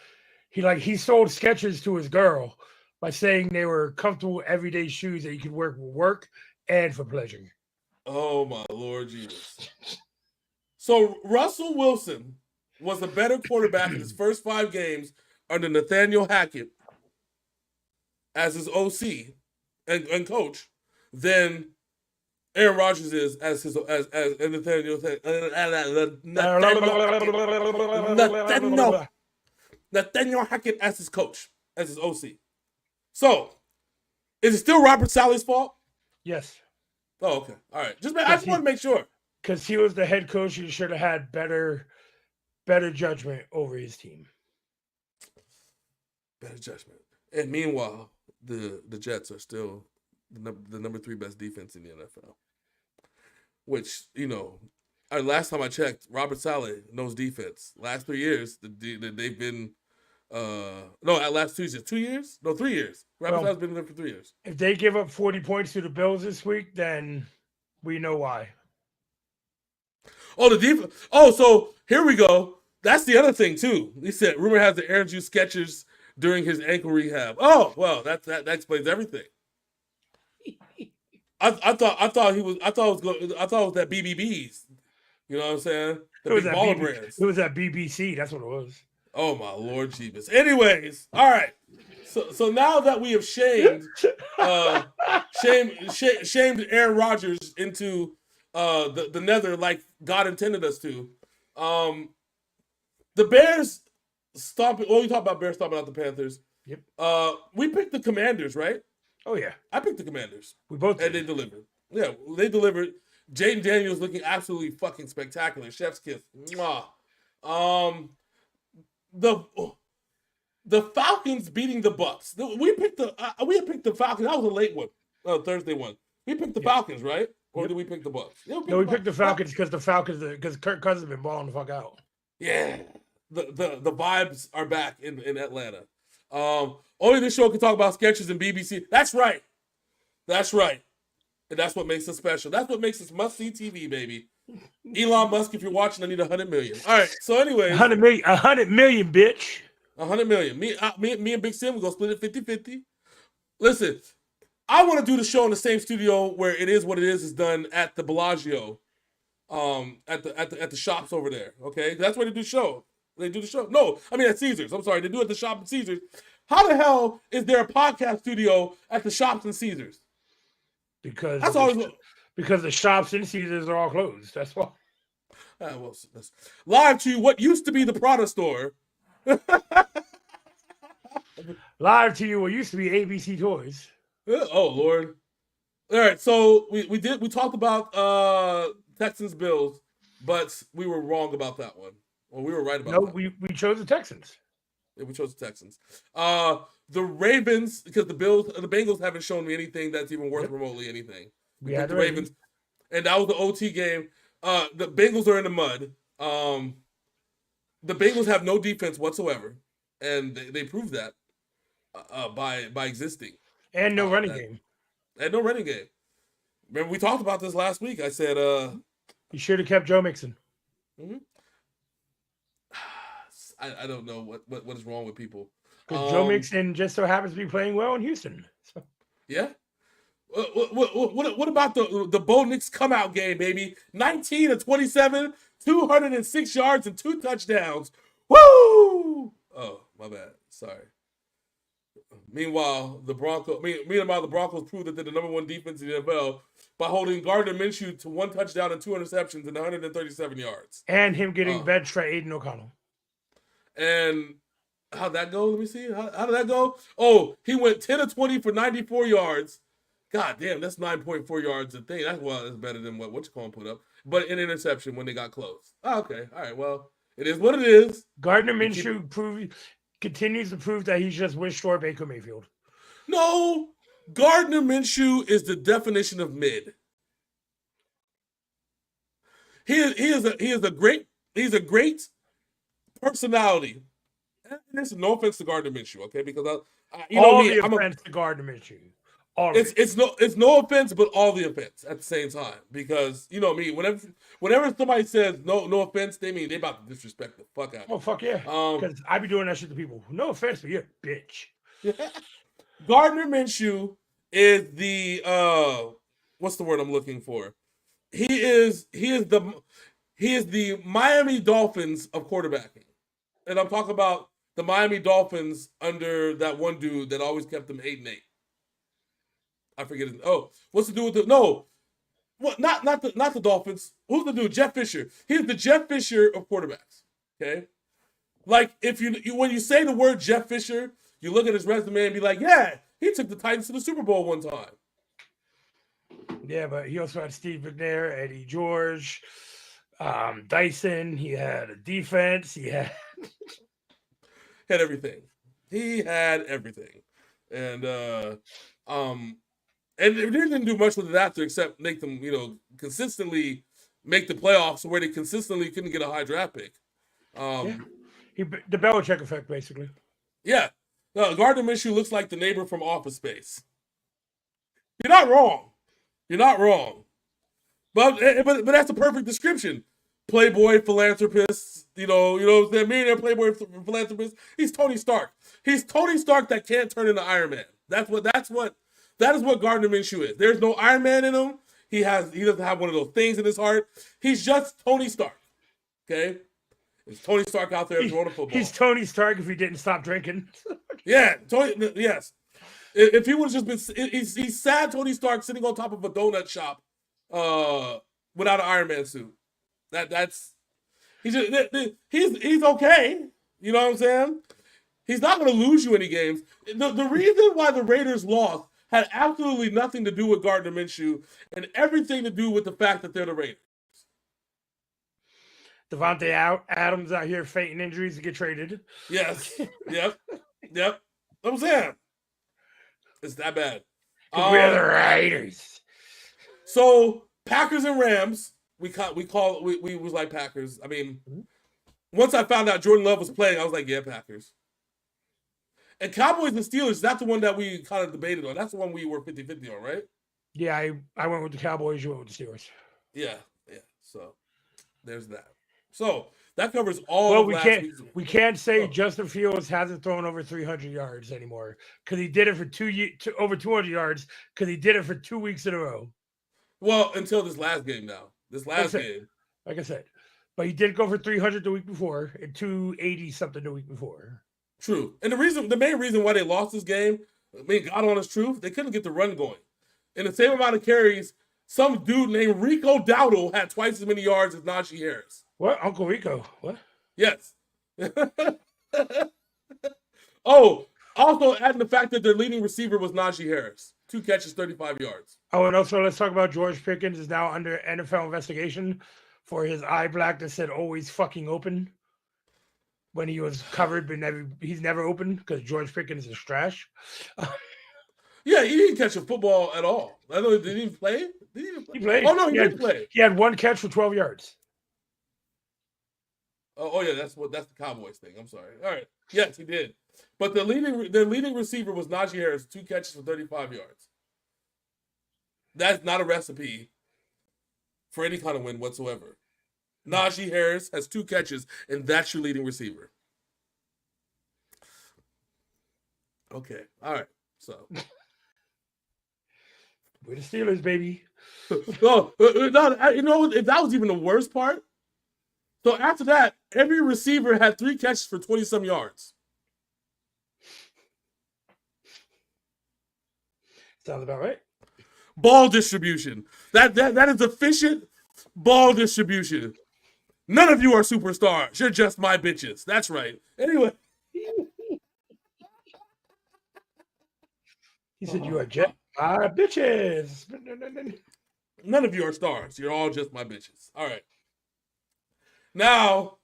He sold Skechers to his girl by saying they were comfortable everyday shoes that you could wear for work and for pleasure. Oh my Lord Jesus. So Russell Wilson was a better quarterback in his first 5 games under Nathaniel Hackett as his OC and coach than Aaron Rodgers is as Nathaniel Hackett as his coach, as his OC. So, is it still Robert Saleh's fault? Yes. Oh, okay. All right. I just want to make sure. Because he was the head coach, he should have had better judgment over his team. Better judgment. And meanwhile, the Jets are still the number 3 best defense in the NFL. Which, last time I checked, Robert Saleh knows defense. Last 3 years, they've been last 2 years. 2 years? No, 3 years. Robert Saleh's been there for 3 years. If they give up 40 points to the Bills this week, then we know why. Oh, the defense. Oh, so here we go. That's the other thing too. He said rumor has that Aaron drew Skechers during his ankle rehab. Oh, well, that explains everything. I thought it was that BBBs. You know what I'm saying? The big baller brands. It was at BBC. That's what it was. Oh my Lord Jeebus. Anyways, all right. So now that we have shamed Aaron Rodgers into the nether like God intended us to, the Bears stomping. Oh, you talk about Bears stomping out the Panthers. Yep. We picked the Commanders, right? Oh yeah. I picked the Commanders. We both did. And they delivered. Yeah, they delivered. Jaden Daniels looking absolutely fucking spectacular. Chef's kiss. Mwah. The Falcons beating the Bucks. We had picked the Falcons. That was a late one, Thursday one. We picked the Falcons, right? Or did we pick the Bucks? Yeah, we picked the Falcons because Kirk Cousins has been balling the fuck out. Yeah, the vibes are back in Atlanta. Only this show can talk about sketches and BBC. That's right. And that's what makes us special. That's what makes us must-see TV, baby. Elon Musk, if you're watching, I need 100 million. All right, so anyways. 100 million, bitch. 100 million. Me and Big Sim, we're going to split it 50-50. Listen, I want to do the show in the same studio where it is what it is done at the Bellagio, at the shops over there, okay? That's where they do the show. No, I mean at Caesars. I'm sorry, they do it at the shop at Caesars. How the hell is there a podcast studio at the shops in Caesars? Because the shops in Caesars are all closed. That's why. Well, live to what used to be the Prada store. Live to you what used to be ABC Toys. Oh Lord! All right, so we talked about Texans Bills, but we were wrong about that one. Well, we were right about that. No, we chose the Texans. Yeah, we chose the Texans. The Ravens, because the Bengals haven't shown me anything that's even worth remotely anything. We had the Ravens, and that was the OT game. The Bengals are in the mud. The Bengals have no defense whatsoever, and they proved that by existing. And no running game. And no running game. Remember, we talked about this last week. I said, you should have kept Joe Mixon. Mm-hmm. I don't know what is wrong with people. Because Joe Mixon just so happens to be playing well in Houston. So. Yeah. What about the Bo Nix come out game, baby? 19-27, 206 yards and 2 touchdowns. Woo! Oh, my bad. Sorry. Meanwhile, the Broncos proved that they're the number one defense in the NFL by holding Gardner Minshew to 1 touchdown and 2 interceptions and 137 yards. And him getting benched for Aiden O'Connell. And how'd that go? Let me see. How did that go? Oh, he went 10-20 for 94 yards. God damn, that's 9.4 yards a thing. That's better than what you call put up. But an interception when they got close. Oh, okay. All right. Well, it is what it is. Gardner Minshew continues to prove that he's just Wish Short Baker Mayfield. No, Gardner Minshew is the definition of mid. He's a great personality. And there's no offense to Gardner Minshew, okay? Because I'm offense to Gardner Minshew. It's no offense, but all the offense at the same time. Because you know me, whenever somebody says no offense, they mean they about to disrespect the fuck out of me. Oh fuck yeah! Because I be doing that shit to people. No offense, but you're a bitch. Gardner Minshew is the what's the word I'm looking for? He is the Miami Dolphins of quarterbacking, and I'm talking about the Miami Dolphins under that one dude that always kept them 8-8. I forget his. Oh, what's to do with the no? What? Not the Dolphins. Who's the dude? Jeff Fisher. He's the Jeff Fisher of quarterbacks. Okay, like if you when you say the word Jeff Fisher, you look at his resume and be like, yeah, he took the Titans to the Super Bowl one time. Yeah, but he also had Steve McNair, Eddie George, Dyson. He had a defense. He had everything. He had everything, and they didn't do much with it after, except make them, consistently make the playoffs, where they consistently couldn't get a high draft pick. The Belichick effect, basically. Yeah, Gardner Minshew looks like the neighbor from Office Space. You're not wrong. But that's a perfect description. Playboy philanthropist, millionaire playboy philanthropist. He's Tony Stark. He's Tony Stark that can't turn into Iron Man. That is what Gardner Minshew is. There's no Iron Man in him. He doesn't have one of those things in his heart. He's just Tony Stark. Okay, it's Tony Stark out there throwing a football. He's Tony Stark if he didn't stop drinking. Yeah, Tony. Yes, if he would have just been, he's sad Tony Stark sitting on top of a donut shop, without an Iron Man suit. That's he's okay. You know what I'm saying? He's not going to lose you any games. The reason why the Raiders lost had absolutely nothing to do with Gardner Minshew and everything to do with the fact that they're the Raiders. Devontae Adams out here faking injuries to get traded. Yes. Yep. I'm saying. It's that bad. We're the Raiders. So Packers and Rams, we was like Packers. I mean, once I found out Jordan Love was playing, I was like, yeah, Packers. And Cowboys and Steelers, that's the one that we kind of debated on. That's the one we were 50-50 on, right? Yeah, I went with the Cowboys, you went with the Steelers. Yeah. So there's that. So that covers all of last week's. We can't say Justin Fields hasn't thrown over 300 yards anymore because he did it for over 200 yards because he did it for 2 weeks in a row. Well, until this last game now. Like I said. But he did go for 300 the week before and 280-something the week before. True. And the main reason why they lost this game, I mean, God honest truth, they couldn't get the run going. In the same amount of carries, some dude named Rico Dowdle had twice as many yards as Najee Harris. What? Uncle Rico? What? Yes. Oh, also adding the fact that their leading receiver was Najee Harris. 2 catches, 35 yards. Oh, and also let's talk about George Pickens is now under NFL investigation for his eye black that said always fucking open when he was covered, but he's never open because George Pickens is trash. Yeah, he didn't catch a football at all. I know, did he play? He played. Oh, no, he didn't play. He had 1 catch for 12 yards. Oh yeah, that's the Cowboys thing. I'm sorry. All right. Yes, he did. But their leading receiver was Najee Harris, 2 catches for 35 yards. That's not a recipe for any kind of win whatsoever. Najee Harris has 2 catches, and that's your leading receiver. Okay. All right. So we're the Steelers, baby. No, you know, if that was even the worst part. So after that, every receiver had 3 catches for 20-some yards. Sounds about right. Ball distribution. That is efficient ball distribution. None of you are superstars. You're just my bitches. That's right. Anyway. He said you are just my bitches. None of you are stars. You're all just my bitches. All right. Now,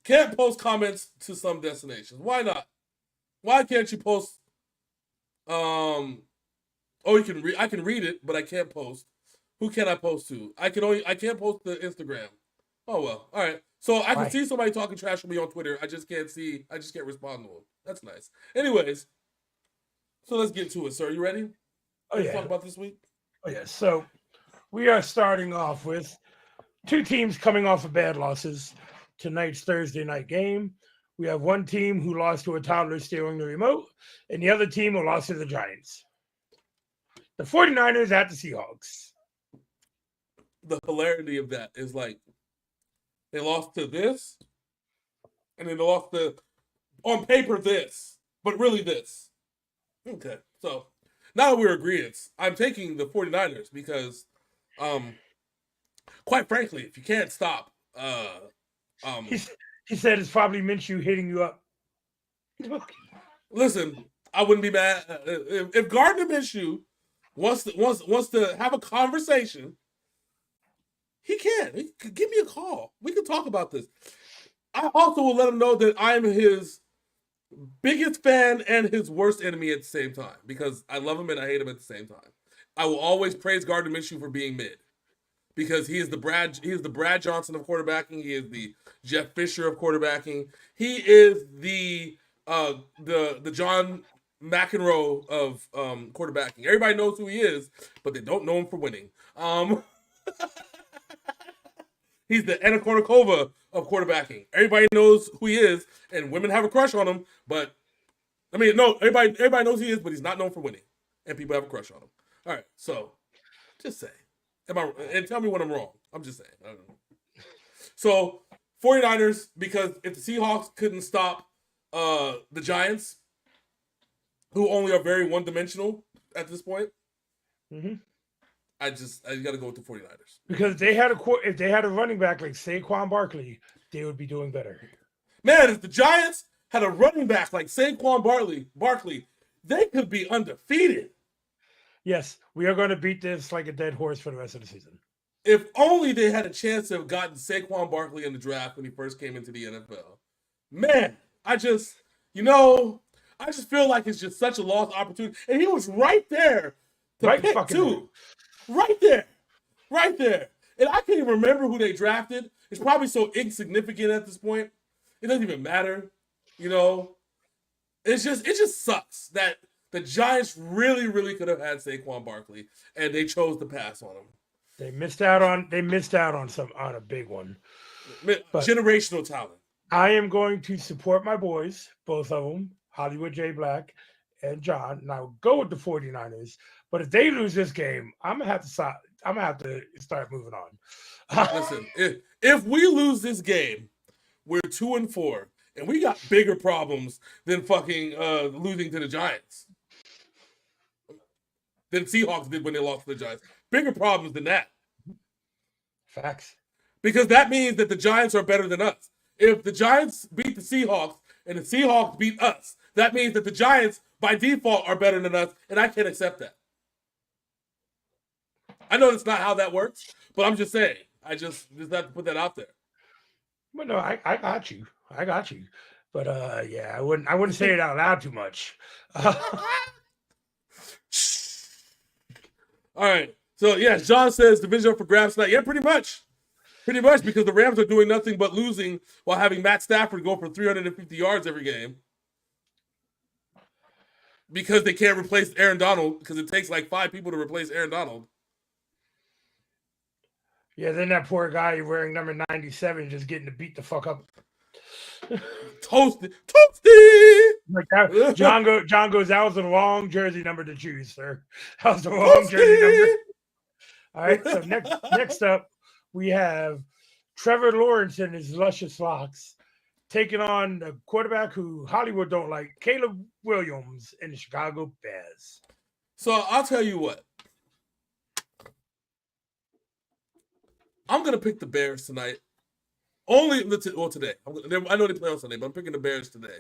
can't post comments to some destinations. Why not? Why can't you post? You can read. I can read it, but I can't post. Who can I post to? I can't post to Instagram. Oh well. All right. So I can see somebody talking trash to me on Twitter. I just can't respond to them. That's nice. Anyways, so let's get to it, sir. You ready? Let's talk about this week. Oh yeah. So we are starting off with 2 teams coming off of bad losses. Tonight's Thursday night game. We have one team who lost to a toddler stealing the remote, and the other team who lost to the Giants. The 49ers at the Seahawks. The hilarity of that is like they lost to this, and then they lost to, on paper, this, but really this. Okay, so now that we're agreeing, I'm taking the 49ers because, quite frankly, if you can't stop, he said it's probably Minshew hitting you up. Listen, I wouldn't be mad if Gardner Minshew wants to have a conversation. He can. He could give me a call. We can talk about this. I also will let him know that I'm his biggest fan and his worst enemy at the same time because I love him and I hate him at the same time. I will always praise Gardner Minshew for being mid because he is the Brad Johnson of quarterbacking. He is the Jeff Fisher of quarterbacking. He is the John McEnroe of quarterbacking. Everybody knows who he is, but they don't know him for winning. He's the Anna Kournikova of quarterbacking. Everybody knows who he is, and women have a crush on him. But I mean, no, everybody knows who he is, but he's not known for winning, and people have a crush on him. All right, so just say, and tell me when I'm wrong. I'm just saying. I don't know. So 49ers, because if the Seahawks couldn't stop the Giants, who only are very one-dimensional at this point, I got to go with the 49ers. Because if they had a running back like Saquon Barkley, they would be doing better. Man, if the Giants had a running back like Saquon Barkley, they could be undefeated. Yes, we are going to beat this like a dead horse for the rest of the season. If only they had a chance to have gotten Saquon Barkley in the draft when he first came into the NFL. Man, I just feel like it's just such a lost opportunity. And he was right there to pick too. Right there. And I can't even remember who they drafted. It's probably so insignificant at this point. It doesn't even matter. It just sucks that the Giants really, really could have had Saquon Barkley, and they chose to pass on him. They missed out on a big one. But generational talent. I am going to support my boys, both of them, Hollywood J Blaq and John, and I will go with the 49ers. But if they lose this game, I'm gonna have to start moving on. Listen, if we lose this game, we're 2-4, and we got bigger problems than fucking losing to the Giants. Than Seahawks did when they lost to the Giants. Bigger problems than that. Facts. Because that means that the Giants are better than us. If the Giants beat the Seahawks and the Seahawks beat us, that means that the Giants, by default, are better than us, and I can't accept that. I know that's not how that works, but I'm just saying. I just have to put that out there. Well, no, I got you. But yeah, I wouldn't say it out loud too much. All right. So yeah, John says division up for grabs tonight. Yeah, pretty much. Because the Rams are doing nothing but losing while having Matt Stafford go for 350 yards every game. Because they can't replace Aaron Donald, because it takes like 5 people to replace Aaron Donald. Yeah, then that poor guy wearing number 97 just getting to beat the fuck up. Toasty. Like that, John goes, that was the wrong jersey number to choose, sir. That was the wrong jersey number. All right, so next up, we have Trevor Lawrence and his luscious locks taking on the quarterback who Hollywood don't like, Caleb Williams and the Chicago Bears. So I'll tell you what. I'm going to pick the Bears tonight. Today. I know they play on Sunday, but I'm picking the Bears today.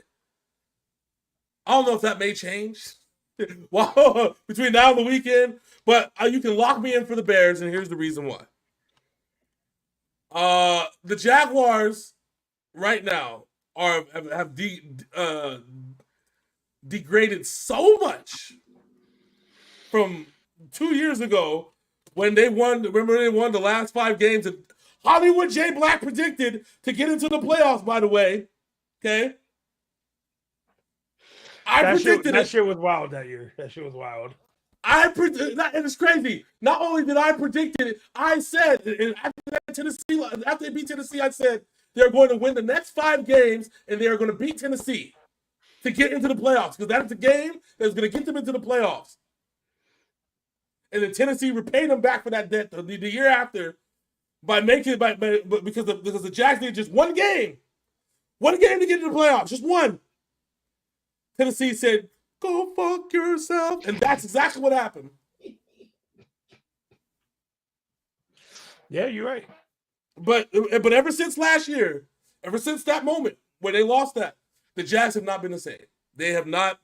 I don't know if that may change between now and the weekend, but you can lock me in for the Bears, and here's the reason why. The Jaguars right now have degraded so much from 2 years ago when they won. Remember, they won the last 5 games, and Hollywood J Blaq predicted to get into the playoffs. By the way, okay. That shit was wild that year. That shit was wild. And it's crazy. Not only did I predict it, I said, and after they beat Tennessee, I said they're going to win the next 5 games and they are going to beat Tennessee to get into the playoffs, because that's the game that's going to get them into the playoffs. And then Tennessee repaid them back for that debt the year after by making it because the Jags did just one game to get into the playoffs, just one. Tennessee said, "Go fuck yourself," and that's exactly what happened. Yeah, you're right. But ever since last year, ever since that moment where they lost that, the Jags have not been the same. They have not.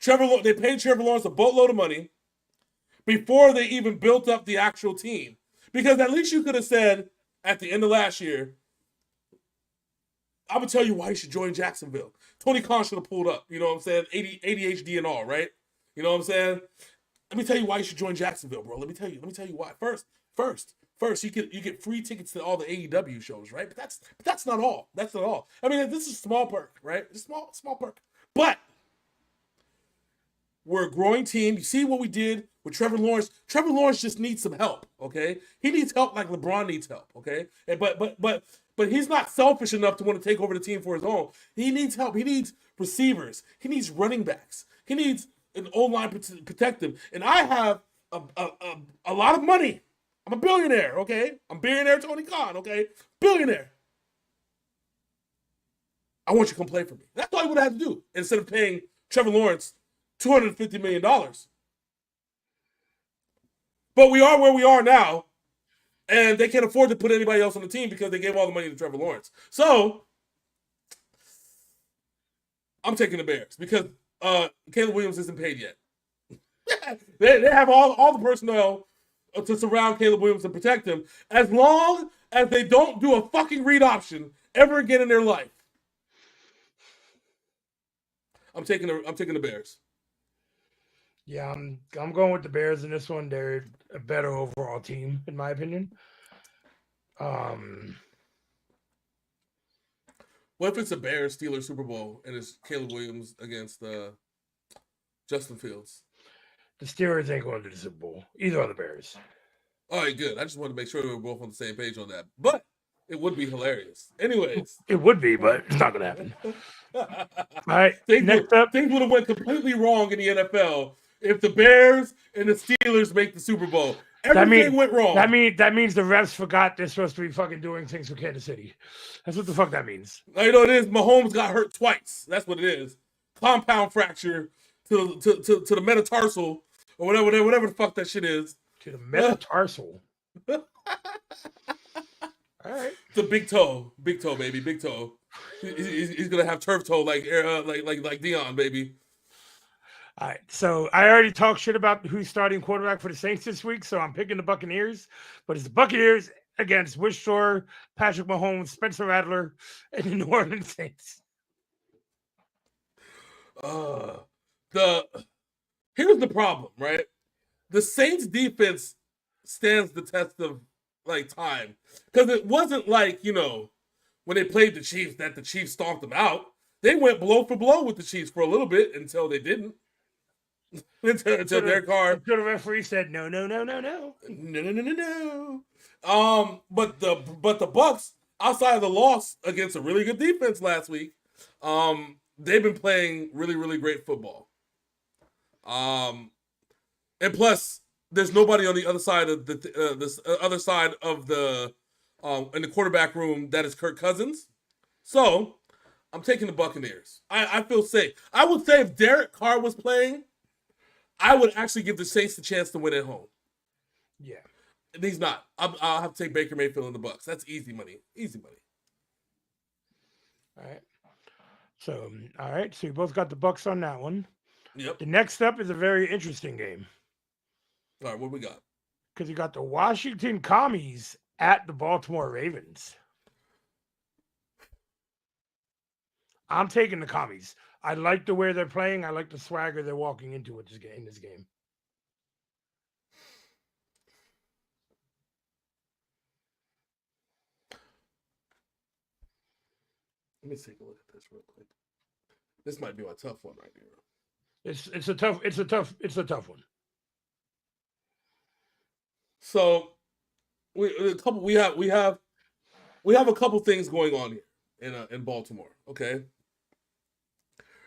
They paid Trevor Lawrence a boatload of money before they even built up the actual team. Because at least you could have said at the end of last year, I would tell you why you should join Jacksonville. Tony Khan should have pulled up, you know what I'm saying? ADHD and all, right? You know what I'm saying? Let me tell you why you should join Jacksonville, bro. Let me tell you why. First, you get free tickets to all the AEW shows, right? But that's not all. That's not all. I mean, this is a small perk, right? It's a small perk. But we're a growing team. You see what we did with Trevor Lawrence. Trevor Lawrence just needs some help, okay? He needs help like LeBron needs help, okay? And but he's not selfish enough to want to take over the team for his own. He needs help. He needs receivers. He needs running backs. He needs an O-line to protect him. And I have a lot of money. I'm a billionaire, okay? I'm billionaire Tony Khan, okay? Billionaire. I want you to come play for me. That's all he would have had to do instead of paying Trevor Lawrence $250 million. But we are where we are now, and they can't afford to put anybody else on the team because they gave all the money to Trevor Lawrence. So I'm taking the Bears because Caleb Williams isn't paid yet. they have all the personnel to surround Caleb Williams and protect him as long as they don't do a fucking read option ever again in their life. I'm taking the Bears. Yeah, I'm going with the Bears in this one. They're a better overall team, in my opinion. What if it's a Bears Steelers Super Bowl and it's Caleb Williams against Justin Fields? The Steelers ain't going to the Super Bowl. Either are the Bears. All right, good. I just wanted to make sure we were both on the same page on that. But it would be hilarious. Anyways. It would be, but it's not going to happen. All right, things would have went completely wrong in the NFL if the Bears and the Steelers make the Super Bowl. Everything went wrong. That means the refs forgot they're supposed to be fucking doing things for Kansas City. That's what the fuck that means. You know it is. Mahomes got hurt twice. That's what it is. Compound fracture to the metatarsal or whatever the fuck that shit is. To the metatarsal. All right. The big toe, baby, big toe. He's gonna have turf toe like Dion, baby. All right, so I already talked shit about who's starting quarterback for the Saints this week, so I'm picking the Buccaneers. But it's the Buccaneers against Wish Shore, Patrick Mahomes, Spencer Rattler, and the New Orleans Saints. Here's the problem, right? The Saints defense stands the test of time because it wasn't like when they played the Chiefs that the Chiefs stomped them out. They went blow for blow with the Chiefs for a little bit until they didn't. until their car. Until the referee said no. But the Bucks, outside of the loss against a really good defense last week, they've been playing really, really great football. And plus, there's nobody on the other side of in the quarterback room that is Kirk Cousins. So I'm taking the Buccaneers. I feel safe. I would say if Derek Carr was playing, I would actually give the Saints the chance to win at home. Yeah. And he's not. I'll have to take Baker Mayfield in the Bucks. That's easy money. Easy money. All right. So you both got the Bucks on that one. Yep. The next up is a very interesting game. All right, what we got? Because you got the Washington Commies at the Baltimore Ravens. I'm taking the Commies. I like the way they're playing. I like the swagger they're walking into in this game. Let me take a look at this real quick. This might be my tough one right here. It's a tough one. So we have a couple things going on here in Baltimore. Okay.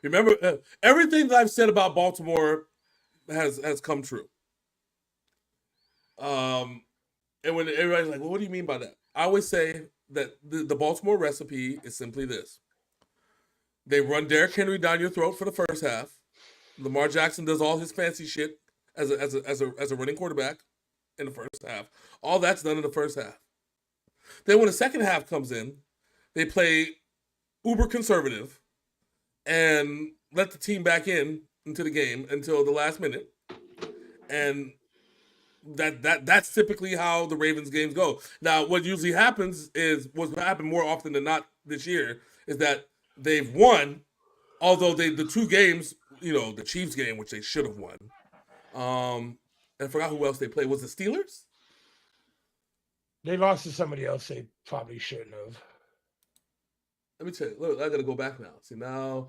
Remember, everything that I've said about Baltimore has come true. And when everybody's like, well, what do you mean by that? I always say that the Baltimore recipe is simply this. They run Derrick Henry down your throat for the first half. Lamar Jackson does all his fancy shit as a running quarterback in the first half. All that's done in the first half. Then when the second half comes in, they play uber conservative and let the team back into the game until the last minute. And that's typically how the Ravens games go. Now, what usually happens is what's happened more often than not this year is that they've won, although the two games, the Chiefs game, which they should have won. I forgot who else they played. Was it Steelers? They lost to somebody else they probably shouldn't have. Let me tell you. Look, I got to go back now. See, now.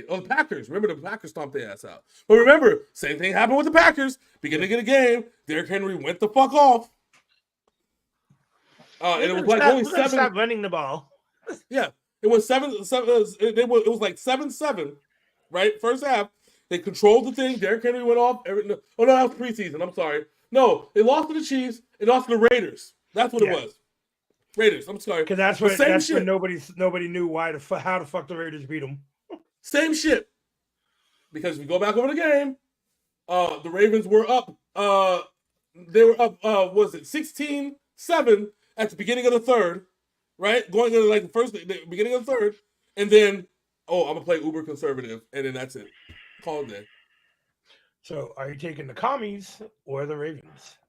The Packers. Remember, the Packers stomped their ass out. But remember, same thing happened with the Packers. Beginning of the game, Derrick Henry went the fuck off. And it was like only 7. Stop running the ball. Yeah, it was 7. It was like 7-7, right? First half, they controlled the thing. Derrick Henry went off. Oh no, that was preseason. I'm sorry. No, they lost to the Chiefs. They lost to the Raiders. That's what it was. Raiders. I'm sorry. Because that's when nobody knew how the fuck the Raiders beat them. Same shit. Because if we go back over the game, the Ravens were up. They were up. Was it 16-7 at the beginning of the third? Right, going into like the beginning of the third, and then I'm gonna play uber conservative, and then that's it. Call it day. So, are you taking the Commies or the Ravens?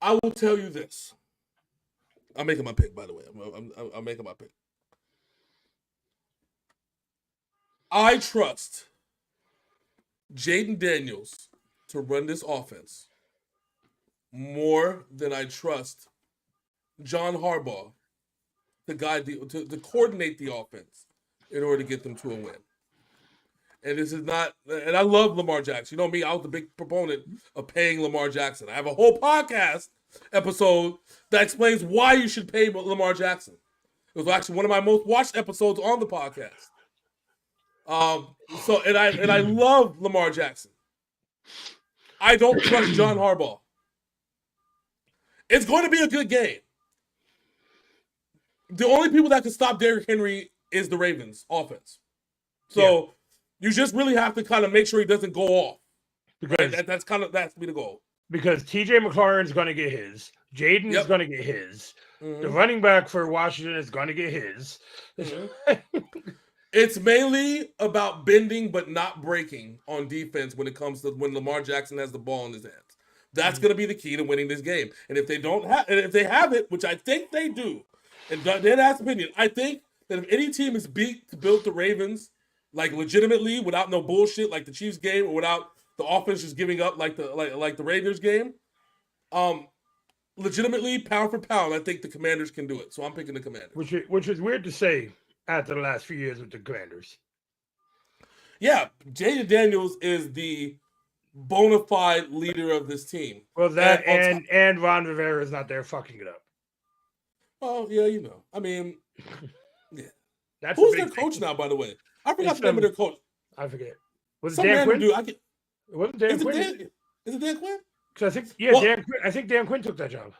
I will tell you this. I'm making my pick, by the way. I'm making my pick. I trust Jaden Daniels to run this offense more than I trust John Harbaugh to coordinate the offense in order to get them to a win. And this is not, and I love Lamar Jackson. You know me, I was the big proponent of paying Lamar Jackson. I have a whole podcast episode that explains why you should pay Lamar Jackson. It was actually one of my most watched episodes on the podcast. And I love Lamar Jackson. I don't trust John Harbaugh. It's going to be a good game. The only people that can stop Derrick Henry is the Ravens offense. So you just really have to kind of make sure he doesn't go off. Because right? That's to be the goal. Because TJ McLaurin's going to get his. Jaden is going to get his. Mm-hmm. The running back for Washington is going to get his. Mm-hmm. It's mainly about bending but not breaking on defense when it comes to when Lamar Jackson has the ball in his hands. That's going to be the key to winning this game. And if they don't have, and if they have it, which I think they do, and Dan has opinion, I think that if any team is built the Ravens like legitimately without no bullshit like the Chiefs game or without the offense just giving up like the Raiders game, legitimately pound for pound, I think the Commanders can do it. So I'm picking the Commanders. Which is weird to say after the last few years with the Commanders. Yeah, Jaden Daniels is the bona fide leader of this team. Well, that and Ron Rivera is not there fucking it up. Oh, yeah, you know. I mean, yeah. Who's their coach now, by the way? I forgot the name of their coach. I forget. Was it Dan Quinn? It wasn't Dan Quinn. Is it Dan Quinn? Because I think, Dan Quinn. I think Dan Quinn took that job.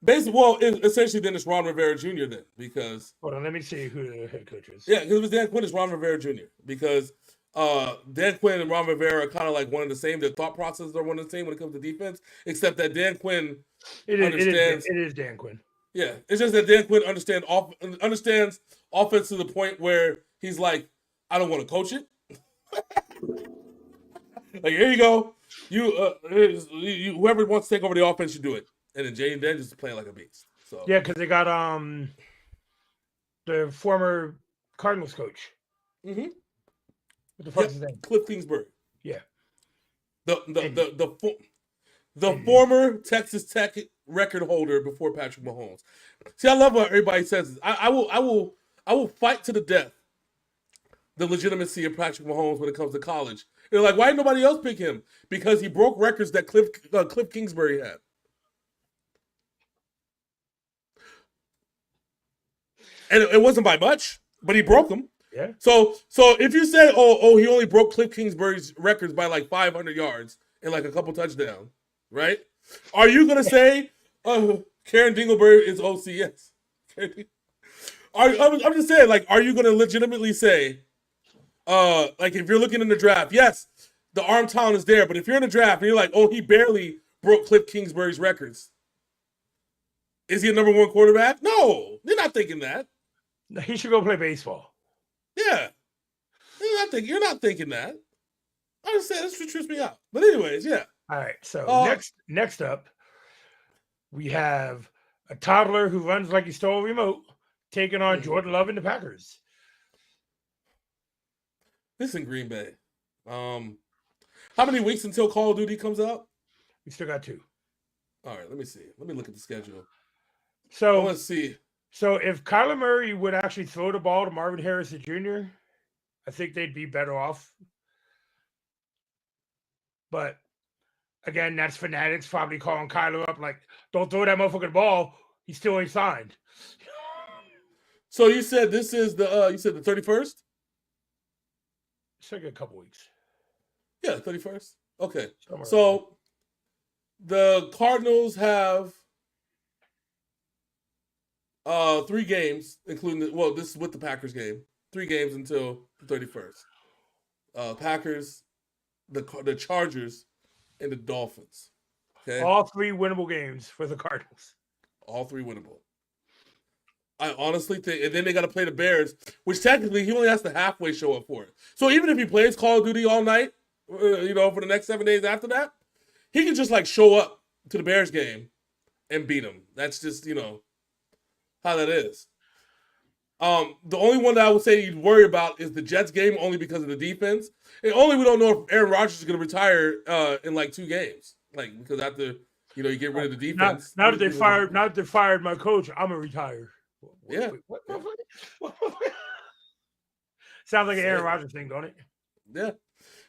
Basically, essentially, then it's Ron Rivera Jr. then, because... Hold on, let me see who the head coach is. Yeah, because it was Dan Quinn, it's Ron Rivera Jr. Because Dan Quinn and Ron Rivera are kind of like one of the same. Their thought processes are one of the same when it comes to defense, except that Dan Quinn understands... It is Dan Quinn. Yeah, it's just that Dan Quinn understands offense to the point where he's like, I don't want to coach it. Like, here you go. You whoever wants to take over the offense, you do it. And then Jaden Daniels is playing like a beast. So yeah, because they got the former Cardinals coach. Mm-hmm. What the fuck is his name? Cliff Kingsbury. Yeah. The former Texas Tech record holder before Patrick Mahomes. See, I love what everybody says. I will fight to the death the legitimacy of Patrick Mahomes when it comes to college. They're like, why did nobody else pick him? Because he broke records that Cliff Kingsbury had. And it wasn't by much, but he broke them. Yeah. So if you say, oh, he only broke Cliff Kingsbury's records by like 500 yards and like a couple touchdowns, right? Are you gonna say, Karen Dingleberry is OCS? I'm just saying, like, are you gonna legitimately say, like, if you're looking in the draft, yes, the arm talent is there, but if you're in the draft and you're like, oh, he barely broke Cliff Kingsbury's records, is he a number one quarterback? No, you're not thinking that. He should go play baseball. Yeah. You're not thinking that. I just said, this trips me out. But anyways, yeah. All right. So next up, we have a toddler who runs like he stole a remote taking on Jordan Love and the Packers. This is in Green Bay. How many weeks until Call of Duty comes out? We still got 2. All right, let me see. Let me look at the schedule. So let's see. So if Kyler Murray would actually throw the ball to Marvin Harrison Jr., I think they'd be better off. But again, that's fanatics probably calling Kyler up like, don't throw that motherfucker the ball. He still ain't signed. So you said this is the 31st? It's like a couple weeks. Yeah, 31st. Okay. So The Cardinals have 3 games, including this is with the Packers game. 3 games until the 31st. Packers, the Chargers, and the Dolphins. Okay, all 3 winnable games for the Cardinals. All 3 winnable. I honestly think, and then they got to play the Bears, which technically he only has to halfway show up for it. So even if he plays Call of Duty all night, for the next 7 days after that, he can just like show up to the Bears game and beat them. That's just how that is. The only one that I would say you'd worry about is the Jets game, only because of the defense. And only we don't know if Aaron Rodgers is going to retire in like 2 games, like because after you get rid of the defense. Now that they fired my coach, I'm gonna retire. Yeah. What? Sounds like an Aaron Rodgers thing, don't it? Yeah.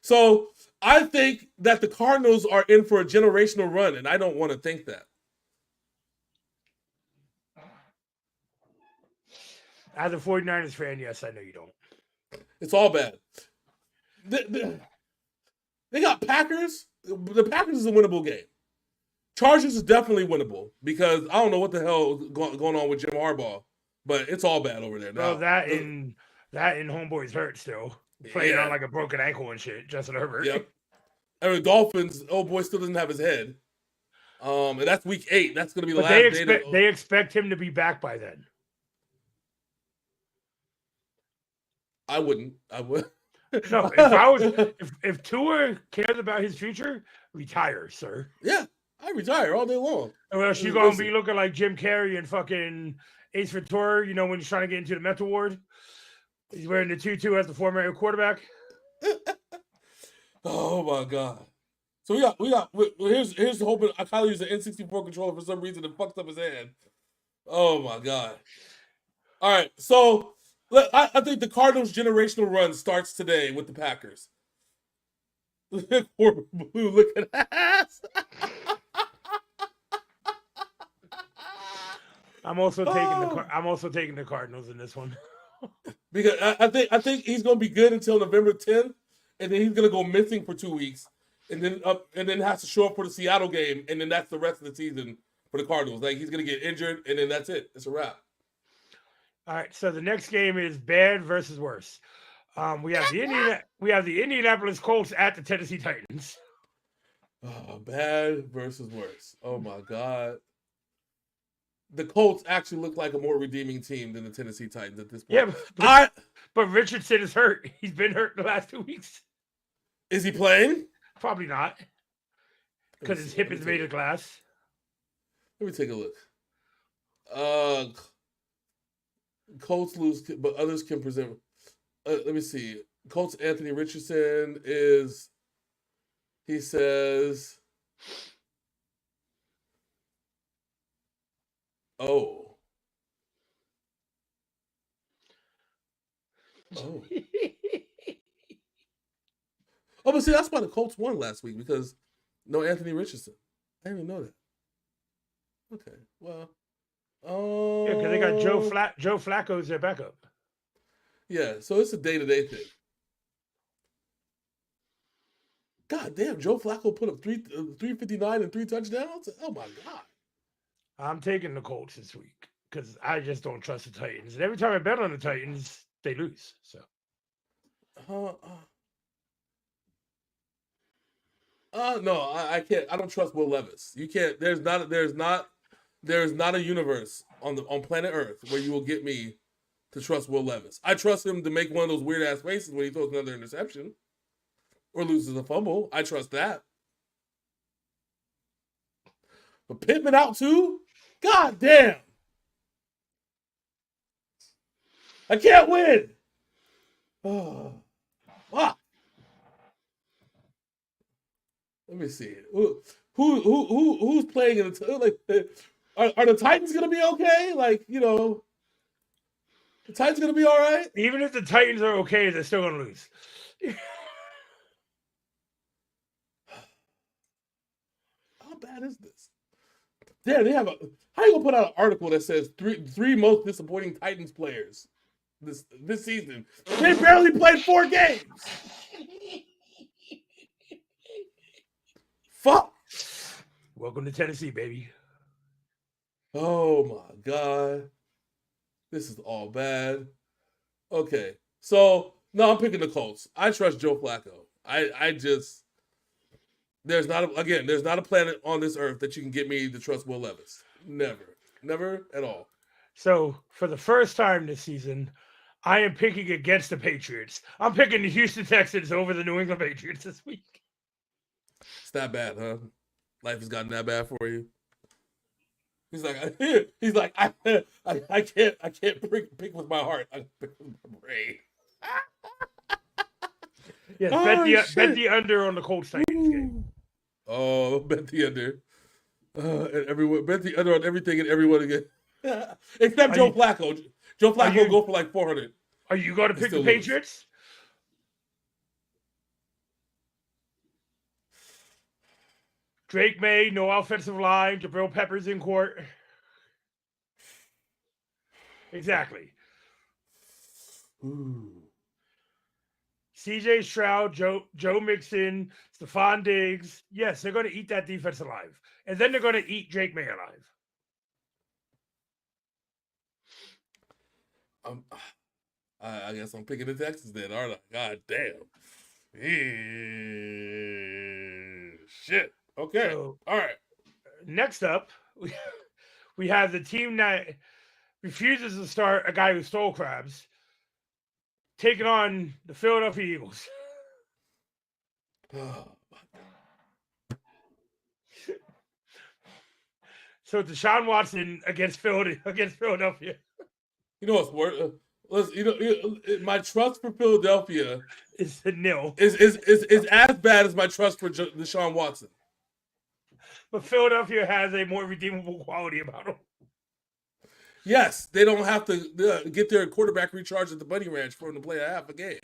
So I think that the Cardinals are in for a generational run, and I don't want to think that. As a 49ers fan, yes, I know you don't. It's all bad. They got Packers. The Packers is a winnable game. Chargers is definitely winnable because I don't know what the hell is going on with Jim Harbaugh, but it's all bad over there now. Well, that and homeboy's hurt still. Playing on like a broken ankle and shit. Justin Herbert. Yep. And the Dolphins, old boy still doesn't have his head. And that's week 8. That's going to be the last day. They expect him to be back by then. I wouldn't. I would. No, if Tua cares about his future, retire, sir. Yeah, I retire all day long. Or else you're gonna be looking like Jim Carrey and fucking Ace Ventura. When he's trying to get into the mental ward, he's wearing the tutu as the former quarterback. Oh my god! So here's the hope. I kind of use the N64 controller for some reason and fucked up his hand. Oh my god! All right, so. I think the Cardinals' generational run starts today with the Packers. Poor blue looking ass. I'm also taking the Cardinals in this one. Because I think he's gonna be good until November 10th, and then he's gonna go missing for 2 weeks, and then has to show up for the Seattle game, and then that's the rest of the season for the Cardinals. Like he's gonna get injured, and then that's it. It's a wrap. All right, so the next game is bad versus worse. We have the Indianapolis Colts at the Tennessee Titans. Oh, bad versus worse. Oh my god. The Colts actually look like a more redeeming team than the Tennessee Titans at this point. Yeah, but Richardson is hurt. He's been hurt the last 2 weeks. Is he playing? Probably not, because his hip is made of glass. Let me take a look. Colts lose, but others can present. Let me see. Colts Anthony Richardson is. He says. Oh. Oh, but see, that's why the Colts won last week, because no Anthony Richardson. I didn't even know that. Okay, well. Yeah, because they got Joe Flacco as their backup. Yeah, so it's a day-to-day thing. God damn, Joe Flacco put up 359 and 3 touchdowns? Oh my god. I'm taking the Colts this week because I just don't trust the Titans. And every time I bet on the Titans, they lose. So. No, I can't. I don't trust Will Levis. You can't. There's not a universe on planet Earth where you will get me to trust Will Levis. I trust him to make one of those weird ass faces when he throws another interception or loses a fumble. I trust that. But Pittman out too? God damn. I can't win. Oh, fuck. Let me see. Who's playing in the Are the Titans gonna be okay? Like, the Titans gonna be all right? Even if the Titans are okay, they're still gonna lose. How bad is this? Yeah, they have how you gonna put out an article that says three most disappointing Titans players this season? They barely played 4 games. Fuck. Welcome to Tennessee, baby. Oh my God. This is all bad. Okay. So, no, I'm picking the Colts. I trust Joe Flacco. I just, there's not a planet on this earth that you can get me to trust Will Levis. Never. Never at all. So, for the first time this season, I am picking against the Patriots. I'm picking the Houston Texans over the New England Patriots this week. It's that bad, huh? Life has gotten that bad for you. He's like, I can't pick with my heart. I pick with my brain. Yes, bet the under on the Colts Titans game. Oh, bet the under. And everyone bet the under on everything and everyone again. Except Joe Flacco. Joe Flacco will go for like 400. Are you going to pick the Patriots? Drake May, no offensive line. Jabril Peppers in court. Exactly. Ooh. CJ Stroud, Joe Mixon, Stephon Diggs. Yes, they're going to eat that defense alive. And then they're going to eat Drake May alive. I guess I'm picking the Texans then, aren't I? God damn. Shit. Okay. So, all right. Next up, we have the team that refuses to start a guy who stole crabs, taking on the Philadelphia Eagles. So Deshaun Watson against Philadelphia. You know what's worse? My trust for Philadelphia is nil. Is as bad as my trust for Deshaun Watson. But Philadelphia has a more redeemable quality about them. Yes, they don't have to get their quarterback recharged at the Bunny Ranch for him to play a half a game.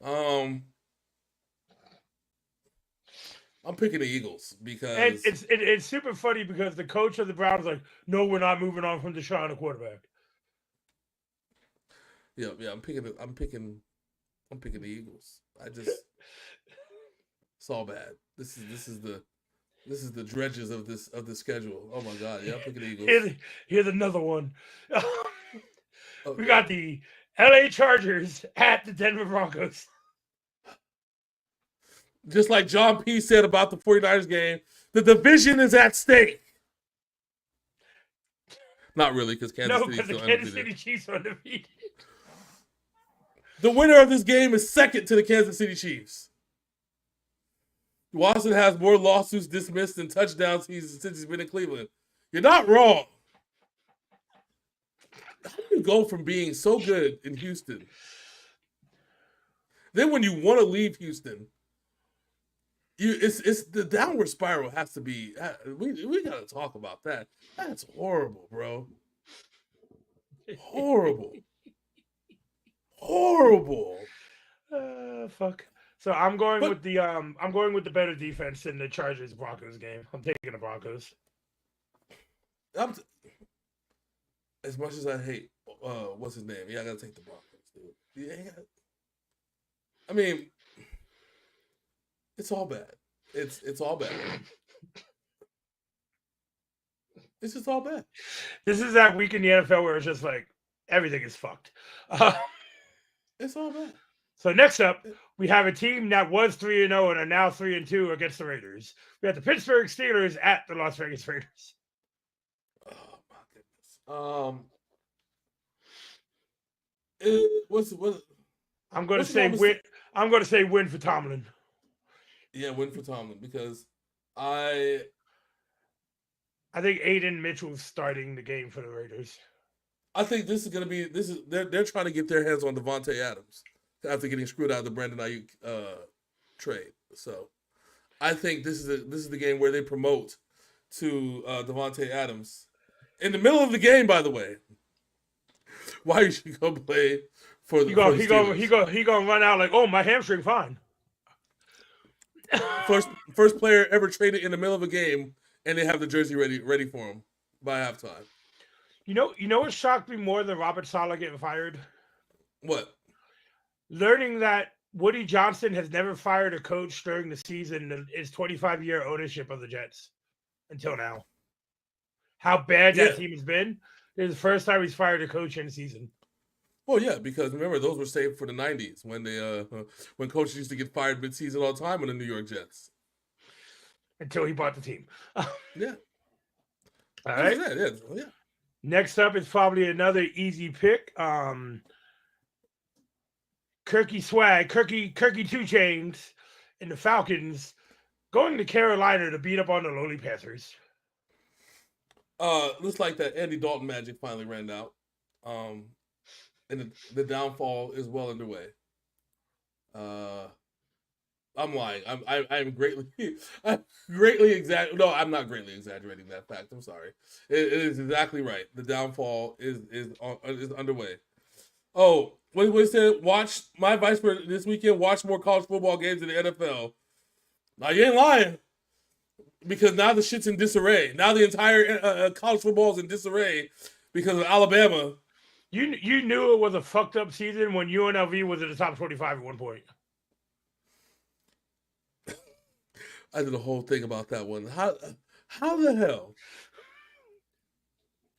I'm picking the Eagles because and it's super funny because the coach of the Browns is like, no, we're not moving on from Deshaun, the quarterback. Yeah, I'm picking the Eagles. It's all bad. This is the dredges of the schedule. Oh my God, yeah, I'm picking the Eagles. Here's another one. We got the LA Chargers at the Denver Broncos. Just like John P. said about the 49ers game, the division is at stake. Not really, because Kansas City is still undefeated. Kansas City Chiefs are undefeated. The winner of this game is second to the Kansas City Chiefs. Watson has more lawsuits dismissed than touchdowns since he's been in Cleveland. You're not wrong. How do you go from being so good in Houston? Then when you want to leave Houston, it's the downward spiral has to be. We got to talk about that. That's horrible, bro. Horrible. Fuck. So I'm going with the better defense in the Chargers Broncos game. I'm taking the Broncos. As much as I hate what's his name, yeah, I gotta take the Broncos, dude. Yeah, I mean, it's all bad. It's all bad. It's just all bad. This is that week in the NFL where it's just like everything is fucked. It's all bad. So next up, we have a team that was 3-0 and are now 3-2 against the Raiders. We have the Pittsburgh Steelers at the Las Vegas Raiders. Oh my goodness. I'm going to say win. I'm going to say win for Tomlin. Yeah, win for Tomlin because I think Aiden Mitchell's starting the game for the Raiders. I think they're trying to get their hands on Devontae Adams after getting screwed out of the Brandon Ayuk trade. So I think this is the game where they promote to Devontae Adams in the middle of the game. By the way, why you should go play for the Steelers? He gonna run out like, oh, my hamstring fine. First player ever traded in the middle of a game, and they have the jersey ready for him by halftime. You know what shocked me more than Robert Saleh getting fired? What? Learning that Woody Johnson has never fired a coach during the season in his 25-year ownership of the Jets. until now. How bad Yeah. that team has been. This is the first time he's fired a coach in the season. Well, yeah, because remember those were saved for the '90s when coaches used to get fired mid-season all the time in the New York Jets. Until he bought the team. Yeah. All right. Yeah. Next up is probably another easy pick. Kirky Swag, Kirky 2 Chains, and the Falcons going to Carolina to beat up on the lowly Panthers. Looks like that Andy Dalton magic finally ran out. And the downfall is well underway. I'm lying. I'm greatly exaggerating. No, I'm not greatly exaggerating that fact. I'm sorry. It is exactly right. The downfall is underway. Oh, what he said? Watch my advice for this weekend. Watch more college football games in the NFL. Now you ain't lying, because now the shit's in disarray. Now the entire college football is in disarray because of Alabama. You knew it was a fucked up season when UNLV was in the top 25 at one point. I did a whole thing about that one. How the hell?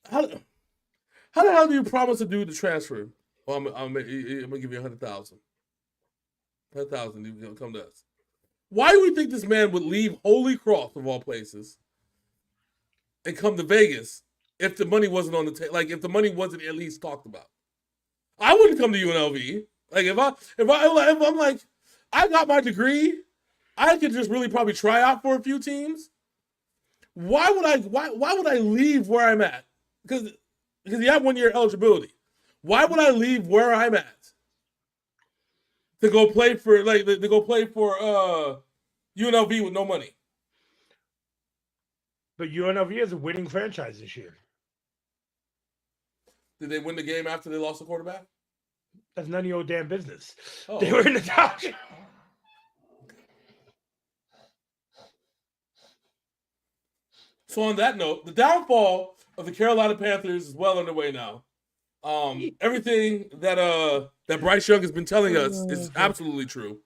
How the hell do you promise a dude to transfer? Well, I'm gonna give you 100,000. 100,000. You come to us. Why do we think this man would leave Holy Cross of all places and come to Vegas if the money wasn't on the table? Like if the money wasn't at least talked about, I wouldn't come to UNLV. Like if I'm like, I got my degree, I could just really probably try out for a few teams. Why would I leave where I'm at? Because you have 1 year eligibility. Why would I leave where I'm at to go play for UNLV with no money? But UNLV is a winning franchise this year. Did they win the game after they lost the quarterback? That's none of your damn business. Oh. They were in the top. So on that note, the downfall of the Carolina Panthers is well underway now. Everything that Bryce Young has been telling us is absolutely true.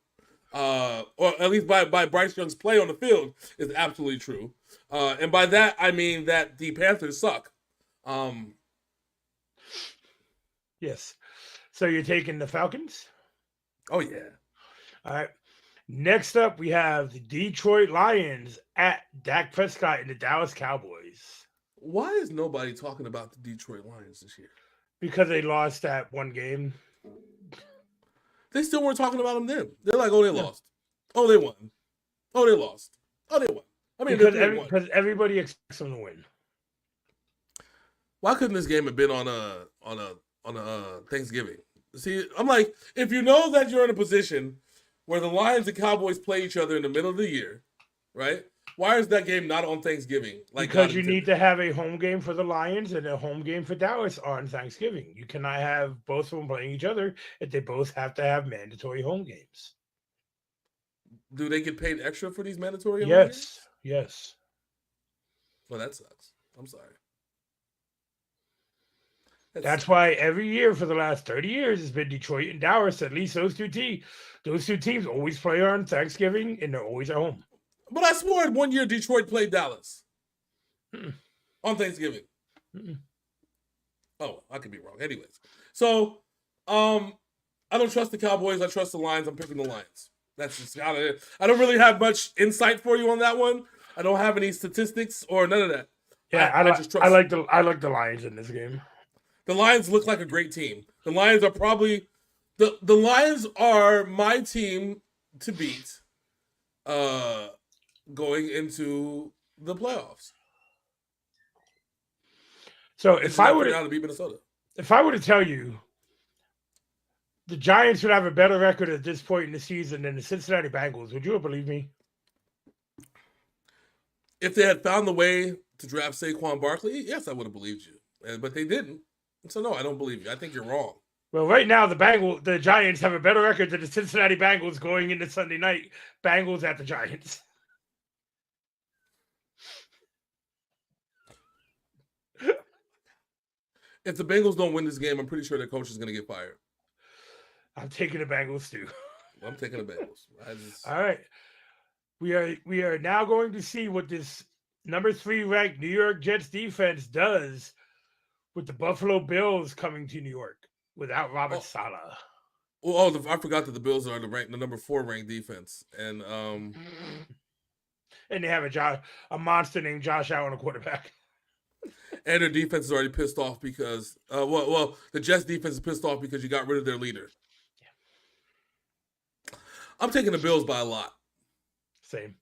Or at least by Bryce Young's play on the field is absolutely true. And by that I mean that the Panthers suck. Yes. So you're taking the Falcons? Oh yeah. All right. Next up, we have the Detroit Lions at Dak Prescott and the Dallas Cowboys. Why is nobody talking about the Detroit Lions this year? Because they lost that one game. They still weren't talking about them then. They're like, oh, they lost. Oh, they won. Oh, they lost. Oh, they won. I mean, because everybody expects them to win. Why couldn't this game have been on a Thanksgiving? See, I'm like, if you know that you're in a position where the Lions and Cowboys play each other in the middle of the year, right? Why is that game not on Thanksgiving? Because you need to have a home game for the Lions and a home game for Dallas on Thanksgiving. You cannot have both of them playing each other if they both have to have mandatory home games. Do they get paid extra for these mandatory home games? Yes. Well, that sucks. I'm sorry. That's why every year for the last 30 years it's been Detroit and Dallas. At least those two teams always play on Thanksgiving and they're always at home. But I swore 1 year Detroit played Dallas on Thanksgiving. Oh, I could be wrong. Anyways, so I don't trust the Cowboys. I trust the Lions. I'm picking the Lions. That's just I don't really have much insight for you on that one. I don't have any statistics or none of that. Yeah, I just trust. I like the Lions in this game. The Lions look like a great team. The Lions are probably the Lions are my team to beat going into the playoffs. So if I were to beat Minnesota, if I were to tell you the Giants would have a better record at this point in the season than the Cincinnati Bengals, would you have believed me? If they had found the way to draft Saquon Barkley, yes, I would have believed you. But they didn't. So no, I don't believe you. I think you're wrong. Well, right now the Giants have a better record than the Cincinnati Bengals going into Sunday night. Bengals at the Giants. If the Bengals don't win this game, I'm pretty sure their coach is going to get fired. I'm taking the Bengals too. I'm taking the Bengals. All right. We are now going to see what this number 3 ranked New York Jets defense does with the Buffalo Bills coming to New York without Robert Saleh. I forgot that the Bills are the number 4 ranked defense, and they have a monster named Josh Allen, a quarterback. And their defense is already pissed off because, the Jets defense is pissed off because you got rid of their leader. Yeah. I'm taking the Bills by a lot. Same.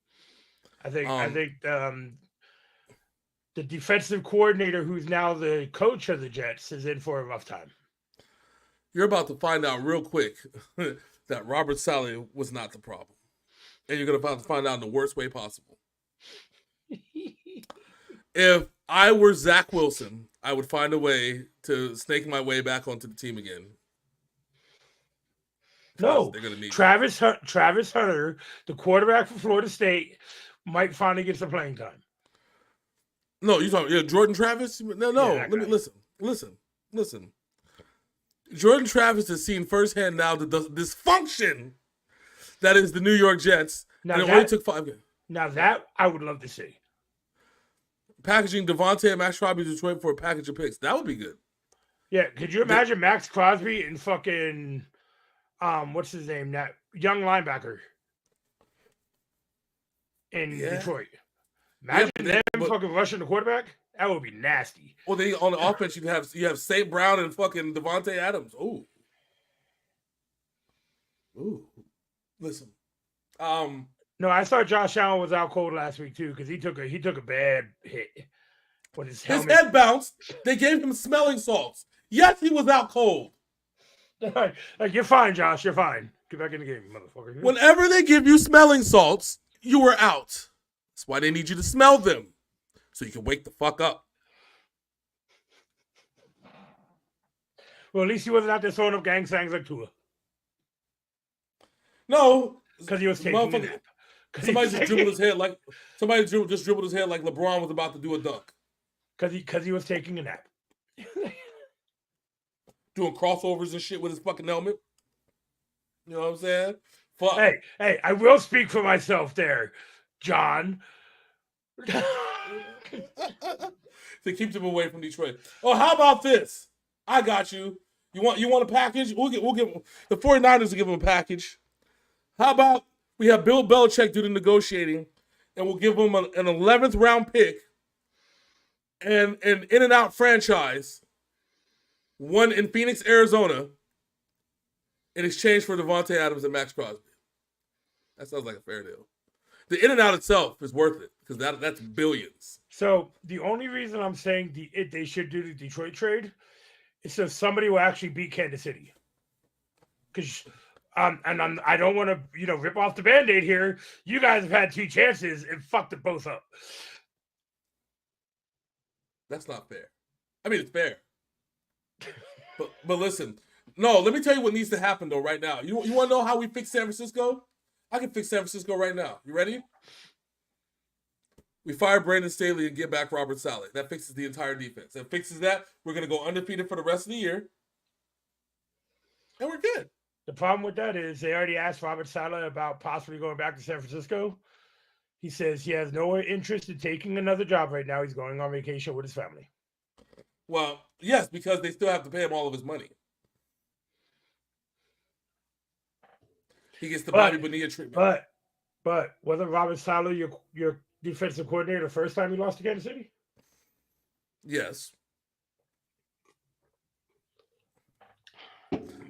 I think the defensive coordinator, who's now the coach of the Jets, is in for a rough time. You're about to find out real quick that Robert Saleh was not the problem. And you're going to find out in the worst way possible. If I were Zach Wilson, I would find a way to snake my way back onto the team again. No, they're going to need Travis Hunter, the quarterback for Florida State, might finally get some playing time. No, you talking Jordan Travis? No. Let me listen. Jordan Travis has seen firsthand now the dysfunction that is the New York Jets. And it only took 5 games. Now that I would love to see. Packaging Devontae and Max Crosby to Detroit for a package of picks. That would be good. Yeah, could you imagine Max Crosby and fucking what's his name? That young linebacker in Detroit. Imagine them fucking rushing the quarterback. That would be nasty. Well, on the offense you have St. Brown and fucking Devontae Adams. Ooh. Listen. No, I saw Josh Allen was out cold last week too because he took a bad hit when his head bounced. They gave him smelling salts. Yes, he was out cold. Like, you're fine, Josh. You're fine. Get back in the game, motherfucker. Whenever they give you smelling salts, you were out. That's why they need you to smell them so you can wake the fuck up. Well, at least he wasn't out there throwing up gang signs like Tua. No, because he was taking a nap. Somebody just dribbled his head like LeBron was about to do a dunk. Because he was taking a nap. Doing crossovers and shit with his fucking helmet. You know what I'm saying? Fuck. Hey, I will speak for myself there, John. To keep them away from Detroit. Oh, how about this? I got you. You want a package? We'll give the 49ers will give them a package. How about we have Bill Belichick do the negotiating, and we'll give him an 11th round pick and an in-and-out franchise, one in Phoenix, Arizona, in exchange for Devontae Adams and Max Crosby. That sounds like a fair deal. The in-and-out itself is worth it because that's billions. So the only reason I'm saying they should do the Detroit trade is so somebody will actually beat Kansas City. Because I don't want to rip off the Band-Aid here. You guys have had 2 chances and fucked it both up. That's not fair. I mean, it's fair. But listen, no, let me tell you what needs to happen though right now. You want to know how we fix San Francisco? I can fix San Francisco right now. You ready? We fire Brandon Staley and get back Robert Saleh. That fixes the entire defense. That fixes that. We're going to go undefeated for the rest of the year. And we're good. The problem with that is they already asked Robert Saleh about possibly going back to San Francisco. He says he has no interest in taking another job right now. He's going on vacation with his family. Well, yes, because they still have to pay him all of his money. He gets the Bobby Bonilla treatment. But wasn't Robert Saleh your defensive coordinator the first time he lost to Kansas City? Yes.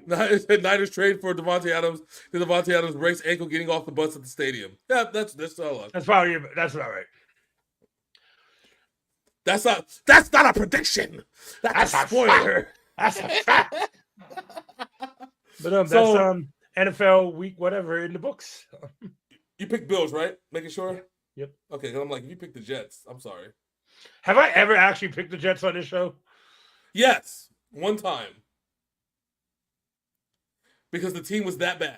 Niners trade for Devontae Adams. Then Devontae Adams breaks ankle getting off the bus at the stadium. Yeah, that's all. That's about right. That's not a prediction. That's a spoiler. That's a fact. But that's NFL week whatever in the books. You picked Bills, right? Making sure? Yep. Okay, because I'm like, if you picked the Jets, I'm sorry. Have I ever actually picked the Jets on this show? Yes, one time. Because the team was that bad.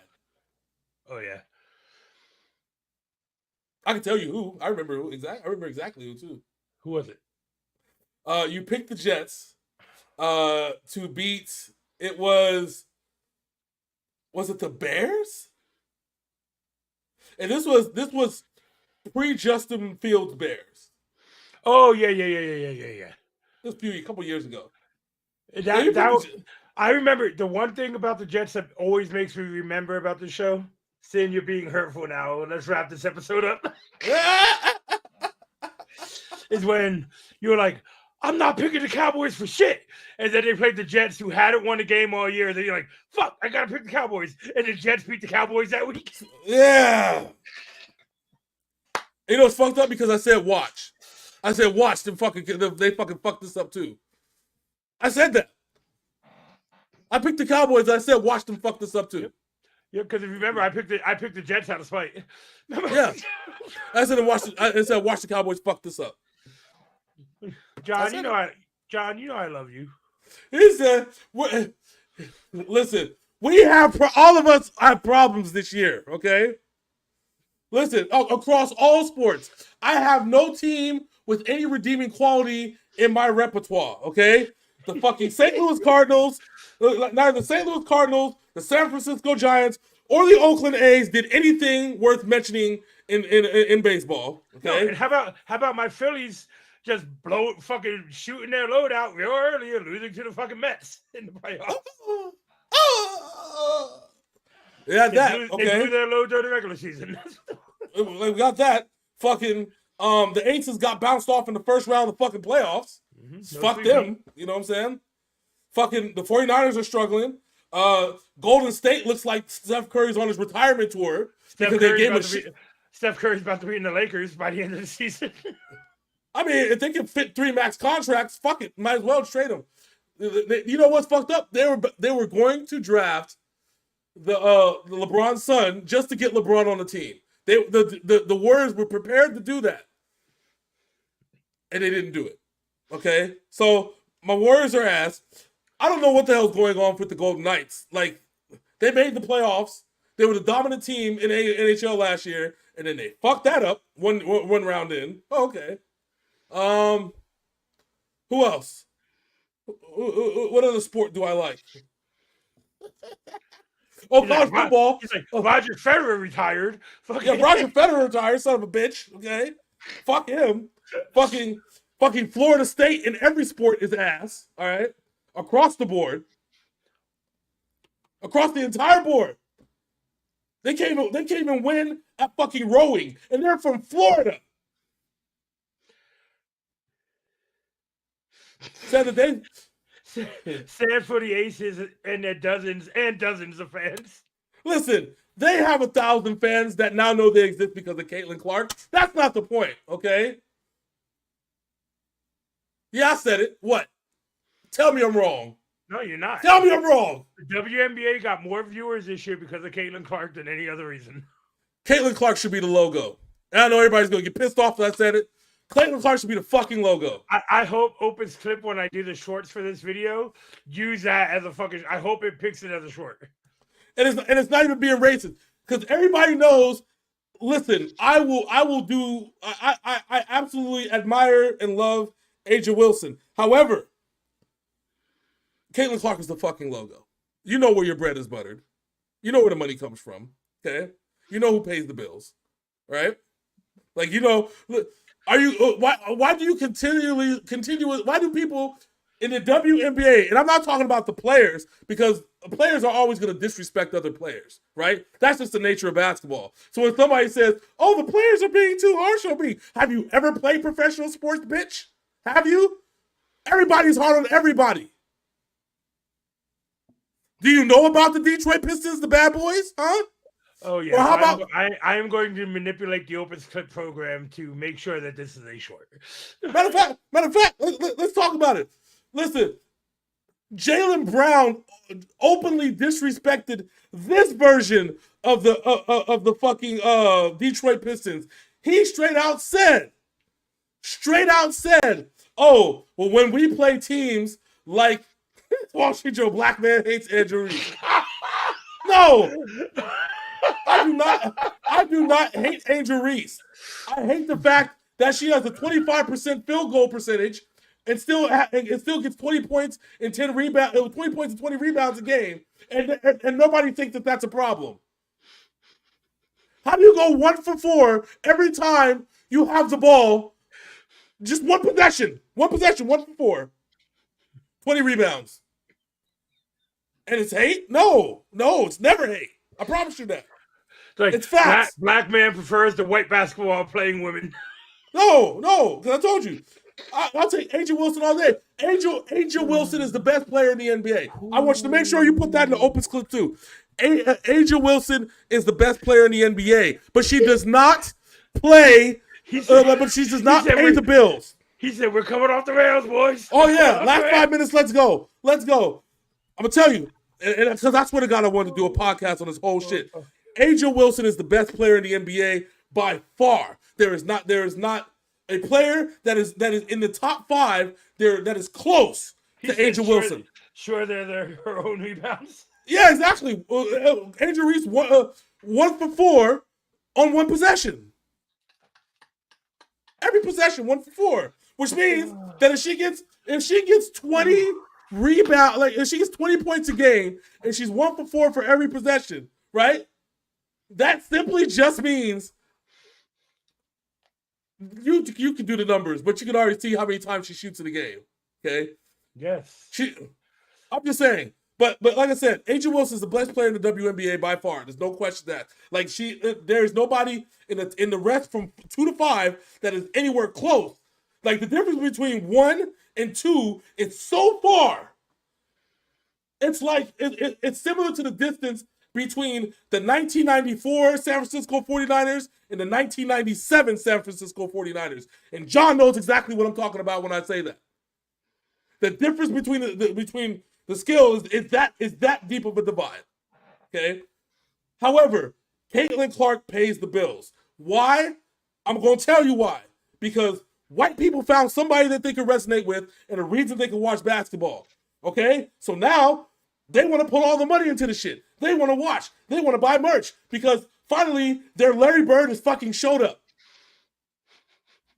Oh yeah. I can tell you who. I remember exactly who too. Who was it? You picked the Jets to beat. It was it the Bears? And this was pre-Justin Fields Bears. Oh yeah. This a couple years ago. Yeah, That I remember the one thing about the Jets that always makes me remember about the show. Saying you're being hurtful now. Let's wrap this episode up. Is when you're like, I'm not picking the Cowboys for shit. And then they played the Jets, who hadn't won a game all year. Then you're like, fuck, I gotta pick the Cowboys. And the Jets beat the Cowboys that week. Yeah. You know it's fucked up because I said watch. I said watch them they fucking fucked this up too. I said that. I picked the Cowboys. I said watch them fuck this up too. Yep. Yeah, because if you remember, I picked the Jets out of spite. Yeah, I said watch the Cowboys fuck this up. John, you know I love you. He said, "Listen, all of us have problems this year. Okay, listen, across all sports, I have no team with any redeeming quality in my repertoire. Okay, the fucking St. Louis Cardinals, neither the St. Louis Cardinals, the San Francisco Giants, or the Oakland A's did anything worth mentioning in baseball. Okay, no, and how about my Phillies just fucking shooting their load out real early and losing to the fucking Mets in the playoffs? Yeah, they blew their load during the regular season. We got that. Fucking the Aces got bounced off in the first round of the fucking playoffs. Mm-hmm. Fuck them. You know what I'm saying? Fucking the 49ers are struggling. Golden State looks like Steph Curry's on his retirement tour. Steph Curry's about to be in the Lakers by the end of the season. I mean, if they can fit 3 max contracts, fuck it. Might as well trade them. You know what's fucked up? They were going to draft the LeBron's son just to get LeBron on the team. The Warriors were prepared to do that. And they didn't do it. Okay? So my Warriors are ass. I don't know what the hell's going on with the Golden Knights. Like, they made the playoffs. They were the dominant team in NHL last year, and then they fucked that up one round in. Oh, okay. Who else? What other sport do I like? Oh, college football. He's like, Roger Federer retired. Yeah, Roger Federer retired, son of a bitch. Okay? Fuck him. Fucking Florida State in every sport is ass. All right? Across the board. Across the entire board. They can't even win at fucking rowing. And they're from Florida. Said that they sad for the Aces and their dozens of fans. Listen, they have 1,000 fans that now know they exist because of Caitlin Clark. That's not the point, okay? Yeah, I said it. What? Tell me I'm wrong. No, you're not. Tell me I'm wrong. The WNBA got more viewers this year because of Caitlin Clark than any other reason. Caitlin Clark should be the logo. And I know everybody's going to get pissed off that I said it. Caitlin Clark should be the fucking logo. I hope Opens Clip, when I do the shorts for this video, use that as a fucking... I hope it picks it as a short. And it's not even being racist. Because everybody knows, listen, I absolutely admire and love Aja Wilson. However, Caitlin Clark is the fucking logo. You know where your bread is buttered. You know where the money comes from. Okay? You know who pays the bills. Right? Like, you know... Are you? Why do you why do people in the WNBA, and I'm not talking about the players, because players are always going to disrespect other players, right? That's just the nature of basketball. So when somebody says, oh, the players are being too harsh on me, have you ever played professional sports, bitch? Have you? Everybody's hard on everybody. Do you know about the Detroit Pistons, the bad boys? Huh? Oh, yeah. Well, how about... I am going to manipulate the Opens Clip program to make sure that this is a short. Matter of fact, let's talk about it. Listen, Jaylen Brown openly disrespected this version of the fucking Detroit Pistons. He straight out said, oh, well, when we play teams like Wall Street Joe, black man hates Andrew Reese. No. I do not hate Angel Reese. I hate the fact that she has a 25% field goal percentage and still gets 20 points and 10 rebounds, 20 points and 20 rebounds a game, and nobody thinks that that's a problem. How do you go 1 for 4 every time you have the ball Just one possession. One for 4. 20 rebounds. And it's hate? No, it's never hate. I promise you that. Like, it's facts. Black man prefers the white basketball playing women. No, because I told you. I'll take Angel Wilson all day. Angel Wilson is the best player in the NBA. I want you to make sure you put that in the Opus clip too. Angel Wilson is the best player in the NBA, but she does not play. But she does not pay the bills. He said, "We're coming off the rails, boys." Oh yeah, last 5 minutes. Let's go. I'm gonna tell you, and because I swear to God, I wanted to do a podcast on this whole shit. Angel Wilson is the best player in the NBA by far. There is not a player that is in the top 5 there that is close to Angel Wilson. Sure, they're her own rebounds. Yeah, exactly. Angel Reese 1 for 4 on one possession. Every possession 1 for 4, which means that if she gets 20 rebound, like if she gets 20 points a game and she's 1 for 4 for every possession, right? That simply just means you can do the numbers, but you can already see how many times she shoots in a game. Okay. Yes. I'm just saying. But like I said, Angel Wilson is the best player in the WNBA by far. There's no question that. Like there's nobody in the rest from 2 to 5 that is anywhere close. Like the difference between 1 and 2 is so far. It's like it's similar to the distance between the 1994 San Francisco 49ers and the 1997 San Francisco 49ers. And John knows exactly what I'm talking about when I say that. The difference between the skill is that deep of a divide. Okay? However, Caitlin Clark pays the bills. Why? I'm going to tell you why. Because white people found somebody that they could resonate with and a reason they can watch basketball. Okay? So now they want to put all the money into the shit. They want to watch. They want to buy merch because finally their Larry Bird has fucking showed up.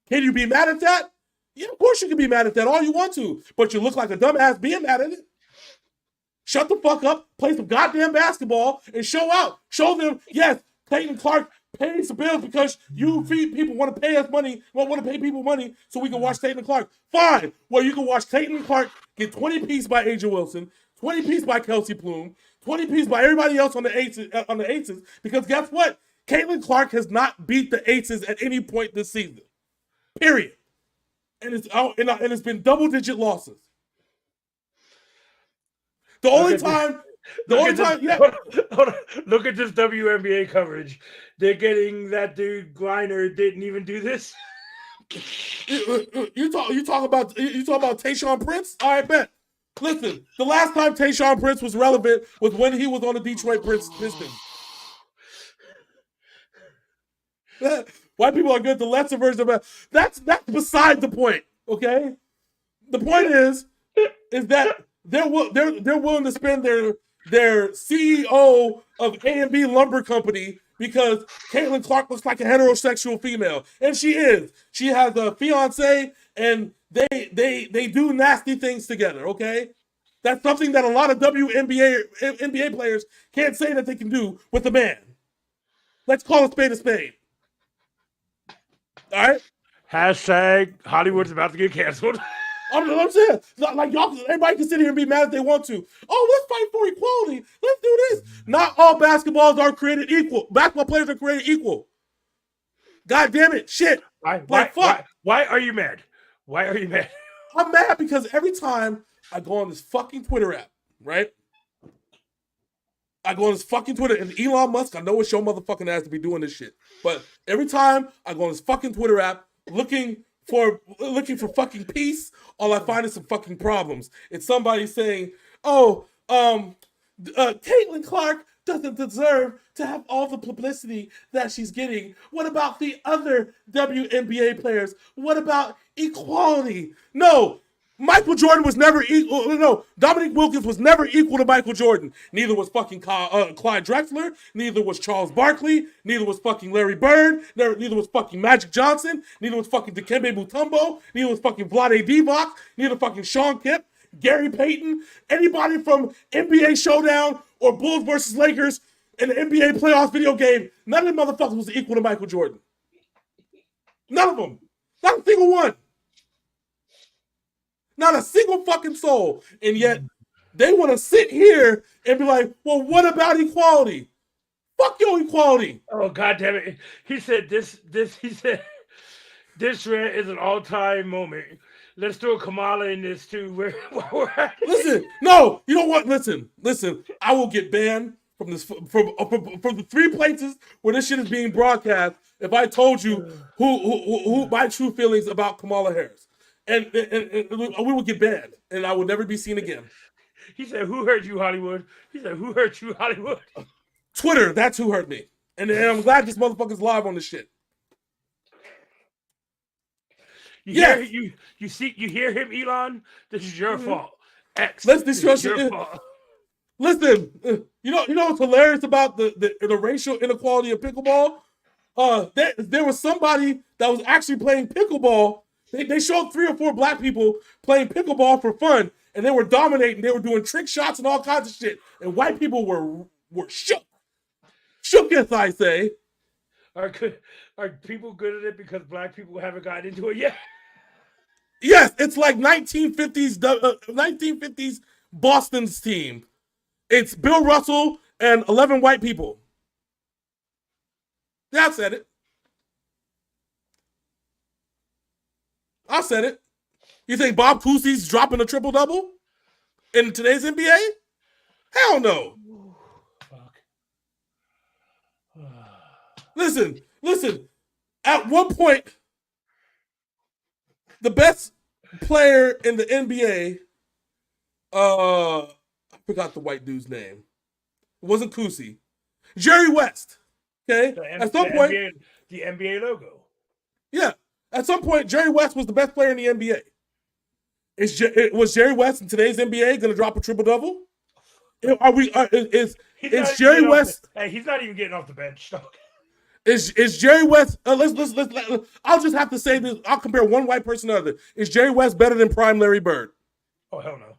Can you be mad at that? Yeah, of course you can be mad at that all you want to, but you look like a dumbass being mad at it. Shut the fuck up, play some goddamn basketball, and show out. Show them, yes, Caitlin Clark pays the bills because you people want to pay us money, want to pay people money so we can watch Caitlin Clark. Fine. Well, you can watch Caitlin Clark get 20 pieces by Angel Wilson, 20 pieces by Kelsey Plum, 20 pieces by everybody else on the Aces, because guess what? Caitlin Clark has not beat the Aces at any point this season. Period. And it's been double-digit losses. Hold on. Look at this WNBA coverage. They're getting that dude Griner didn't even do this. You talk about Tayshaun Prince? I bet. Listen, the last time Tayshaun Prince was relevant was when he was on the Detroit Pistons. White people are good. The lesser version of that. That's beside the point. Okay. The point is that they're willing to spend their CEO of A&B Lumber Company because Caitlin Clark looks like a heterosexual female, and she is. She has a fiance, and they do nasty things together. Okay, that's something that a lot of NBA players can't say that they can do with a man. Let's call a spade a spade. All right. Hashtag Hollywood's about to get canceled. I'm saying, like y'all, everybody can sit here and be mad if they want to. Oh, let's fight for equality. Let's do this. Not all basketballs are created equal. Basketball players are created equal. God damn it, shit. Why are you mad? Why are you mad? I'm mad because every time I go on this fucking Twitter app, right? I go on this fucking Twitter, and Elon Musk, I know it's your motherfucking ass to be doing this shit, but every time I go on this fucking Twitter app looking for fucking peace, all I find is some fucking problems. It's somebody saying, Caitlin Clark doesn't deserve to have all the publicity that she's getting. What about the other WNBA players? What about equality? No, Michael Jordan was never equal. No, Dominique Wilkins was never equal to Michael Jordan. Neither was fucking Clyde Drexler. Neither was Charles Barkley. Neither was fucking Larry Bird. Neither was fucking Magic Johnson. Neither was fucking Dikembe Mutombo. Neither was fucking Vlade Divac. Neither fucking Sean Kemp, Gary Payton. Anybody from NBA Showdown or Bulls versus Lakers in the NBA playoffs video game, none of them motherfuckers was equal to Michael Jordan. None of them. Not a single one. Not a single fucking soul. And yet they want to sit here and be like, well, what about equality? Fuck your equality. Oh, God damn it. He said this rant is an all-time moment. Let's throw Kamala in this too. Listen, no, you know what? Listen. I will get banned from this from the 3 places where this shit is being broadcast if I told you who my true feelings about Kamala Harris, and we will get banned, and I will never be seen again. He said, "Who hurt you, Hollywood?" He said, "Who hurt you, Hollywood?" Twitter, that's who hurt me, and I'm glad this motherfucker's live on this shit. You hear him, Elon? This is your fault. X. Let's discuss your fault. Listen, you know what's hilarious about the racial inequality of pickleball? There was somebody that was actually playing pickleball. They showed 3 or 4 black people playing pickleball for fun, and they were dominating. They were doing trick shots and all kinds of shit. And white people were shook. Shook, as I say. Are people good at it because black people haven't gotten into it yet? Yes, it's like 1950s Boston's team. It's Bill Russell and 11 white people. Yeah, I said it. You think Bob Cousy's dropping a triple-double in today's NBA? Hell no. Fuck. Listen. At one point, the best player in the NBA, I forgot the white dude's name. It wasn't Cousy. Jerry West. Okay? At some point, the NBA logo. Yeah. At some point, Jerry West was the best player in the NBA. Was Jerry West in today's NBA going to drop a triple-double? Is Jerry West? He's not even getting off the bench. Is Jerry West? Let's. I'll just have to say this. I'll compare one white person to another. Is Jerry West better than prime Larry Bird? Oh, hell no.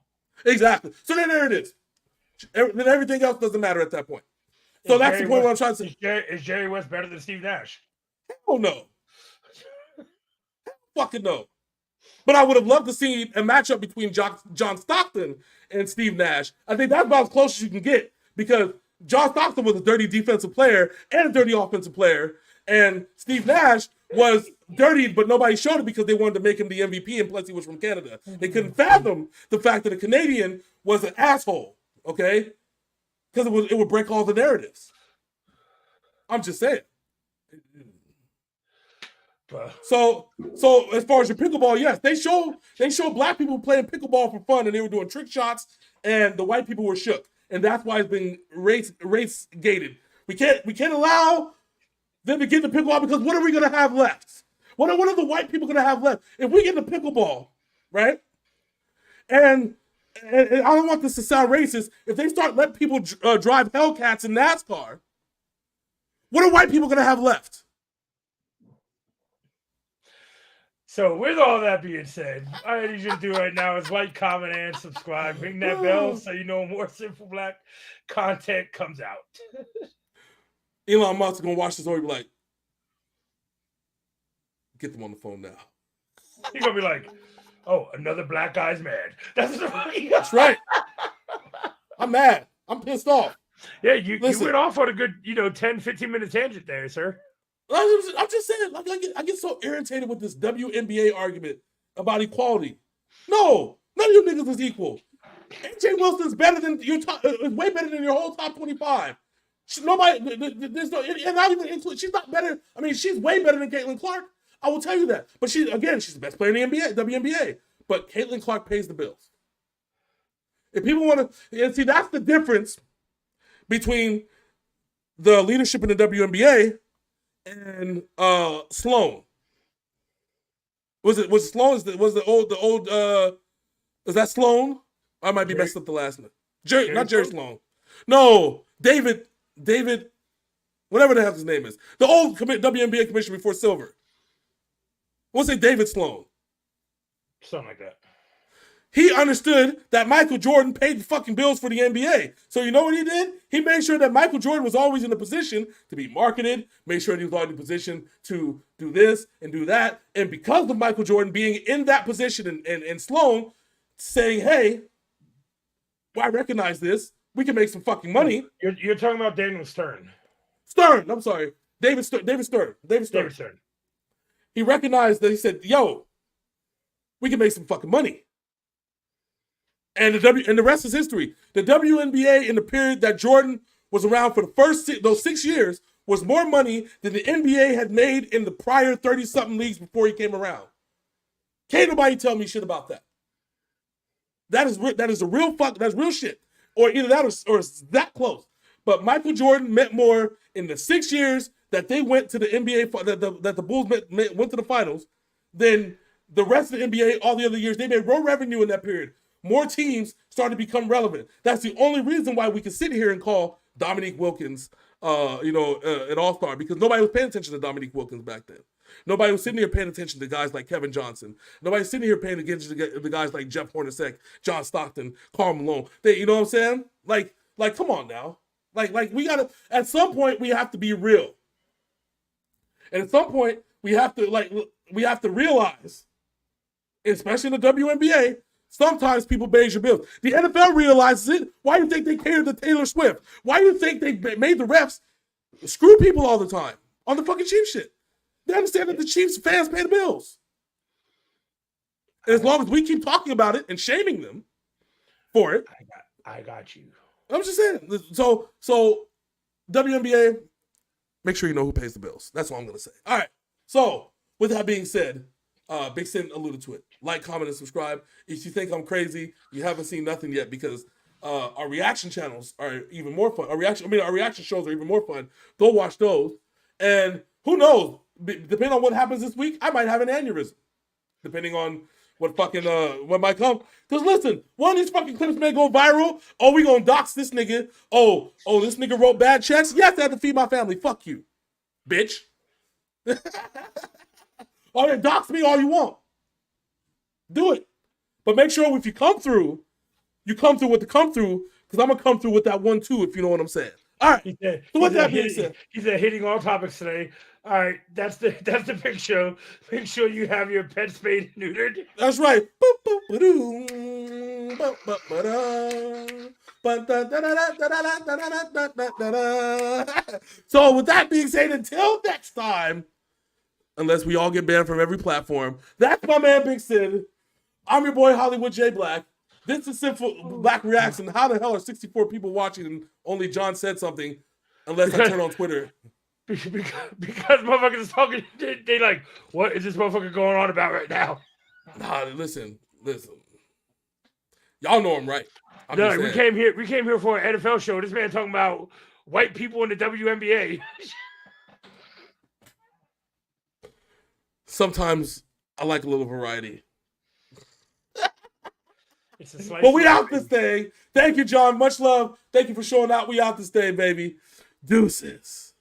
Exactly. So then there it is. Then everything else doesn't matter at that point. So that's the point where I'm trying to say. Is Jerry West better than Steve Nash? Hell no. Fucking no. But I would have loved to see a matchup between John Stockton and Steve Nash. I think that's about as close as you can get because John Stockton was a dirty defensive player and a dirty offensive player. And Steve Nash was dirty, but nobody showed it because they wanted to make him the MVP, and plus he was from Canada. They couldn't fathom the fact that a Canadian was an asshole, okay? Because it would break all the narratives. I'm just saying. So as far as your pickleball, yes, they show black people playing pickleball for fun, and they were doing trick shots, and the white people were shook, and that's why it's been race gated. We can't allow them to get the pickleball because what are we gonna have left? What are the white people gonna have left if we get the pickleball, right? And I don't want this to sound racist. If they start letting people drive Hellcats in NASCAR, what are white people gonna have left? So with all that being said, all I need you to do right now is like, comment, and subscribe. Ring that bell so you know more Simple Black content comes out. Elon Musk is going to watch this and be like, get them on the phone now. He's going to be like, oh, another black guy's mad. That's right. I'm mad. I'm pissed off. Yeah, you went off on a good 10, 15-minute tangent there, sir. I'm just saying, like I get so irritated with this WNBA argument about equality. No, none of you niggas is equal. AJ Wilson's better than way better than your whole top 25. She's not even. She's not better. I mean, she's way better than Caitlin Clark. I will tell you that. But she's the best player in the NBA, WNBA. But Caitlin Clark pays the bills. If people want to, and see, that's the difference between the leadership in the WNBA and Sloan. Was it Sloan? Was the old is that Sloan? I might be messed up the last name. Not Jerry Sloan. No, David, whatever the hell his name is. The old WNBA commissioner before Silver. We'll say David Sloan. Something like that. He understood that Michael Jordan paid the fucking bills for the NBA. So you know what he did? He made sure that Michael Jordan was always in a position to be marketed, made sure he was always in a position to do this and do that. And because of Michael Jordan being in that position and Sloan, saying, hey, well, I recognize this. We can make some fucking money. You're talking about Daniel Stern. Stern, I'm sorry. David Stern. He recognized that. He said, yo, we can make some fucking money. And the rest is history. The WNBA in the period that Jordan was around for the first those 6 years was more money than the NBA had made in the prior 30-something leagues before he came around. Can't nobody tell me shit about that. That is a real fuck. That's real shit. Or either that or it's that close. But Michael Jordan meant more in the 6 years that they went to the NBA, that the Bulls went to the finals, than the rest of the NBA all the other years. They made more revenue in that period. More teams started to become relevant. That's the only reason why we can sit here and call Dominique Wilkins, an all-star, because nobody was paying attention to Dominique Wilkins back then. Nobody was sitting here paying attention to guys like Kevin Johnson. Nobody was sitting here paying attention to the guys like Jeff Hornacek, John Stockton, Karl Malone. You know what I'm saying? Like, come on now. Like we gotta. At some point, we have to be real. And at some point, we have to realize, especially in the WNBA, sometimes people beige your bills. The NFL realizes it. Why do you think they catered to Taylor Swift? Why do you think they made the refs screw people all the time on the fucking Chiefs shit? They understand that the Chiefs fans pay the bills. And as long as we keep talking about it and shaming them for it. I got you. I'm just saying. So WNBA, make sure you know who pays the bills. That's what I'm going to say. All right. So with that being said, Big Sin alluded to it. Like, comment, and subscribe. If you think I'm crazy, you haven't seen nothing yet, because our reaction channels are even more fun. Our reaction shows are even more fun. Go watch those. And who knows? Depending on what happens this week, I might have an aneurysm. Depending on what might come. Because listen, one of these fucking clips may go viral. Oh, we gonna dox this nigga. Oh, this nigga wrote bad checks. Yes, I have to feed my family. Fuck you, bitch. Oh, yeah, dox me all you want. Do it. But make sure if you come through with the come through, because I'm going to come through with that 1-2, if you know what I'm saying. All right. So what that being said. He said hitting all topics today. All right, that's the big show. Make sure you have your pet spayed and neutered. That's right. So with that being said, until next time, unless we all get banned from every platform, that's my man Big Sin. I'm your boy Hollywood J Blaq. This is Simple Black Reaction. How the hell are 64 people watching and only John said something, unless I turn on Twitter? Because motherfuckers is talking, they like, what is this motherfucker going on about right now? Nah, listen. Y'all know I'm right. We came here for an NFL show. This man talking about white people in the WNBA. Sometimes I like a little variety. But we out this thing. Thank you, John. Much love. Thank you for showing out. We out this day, baby. Deuces.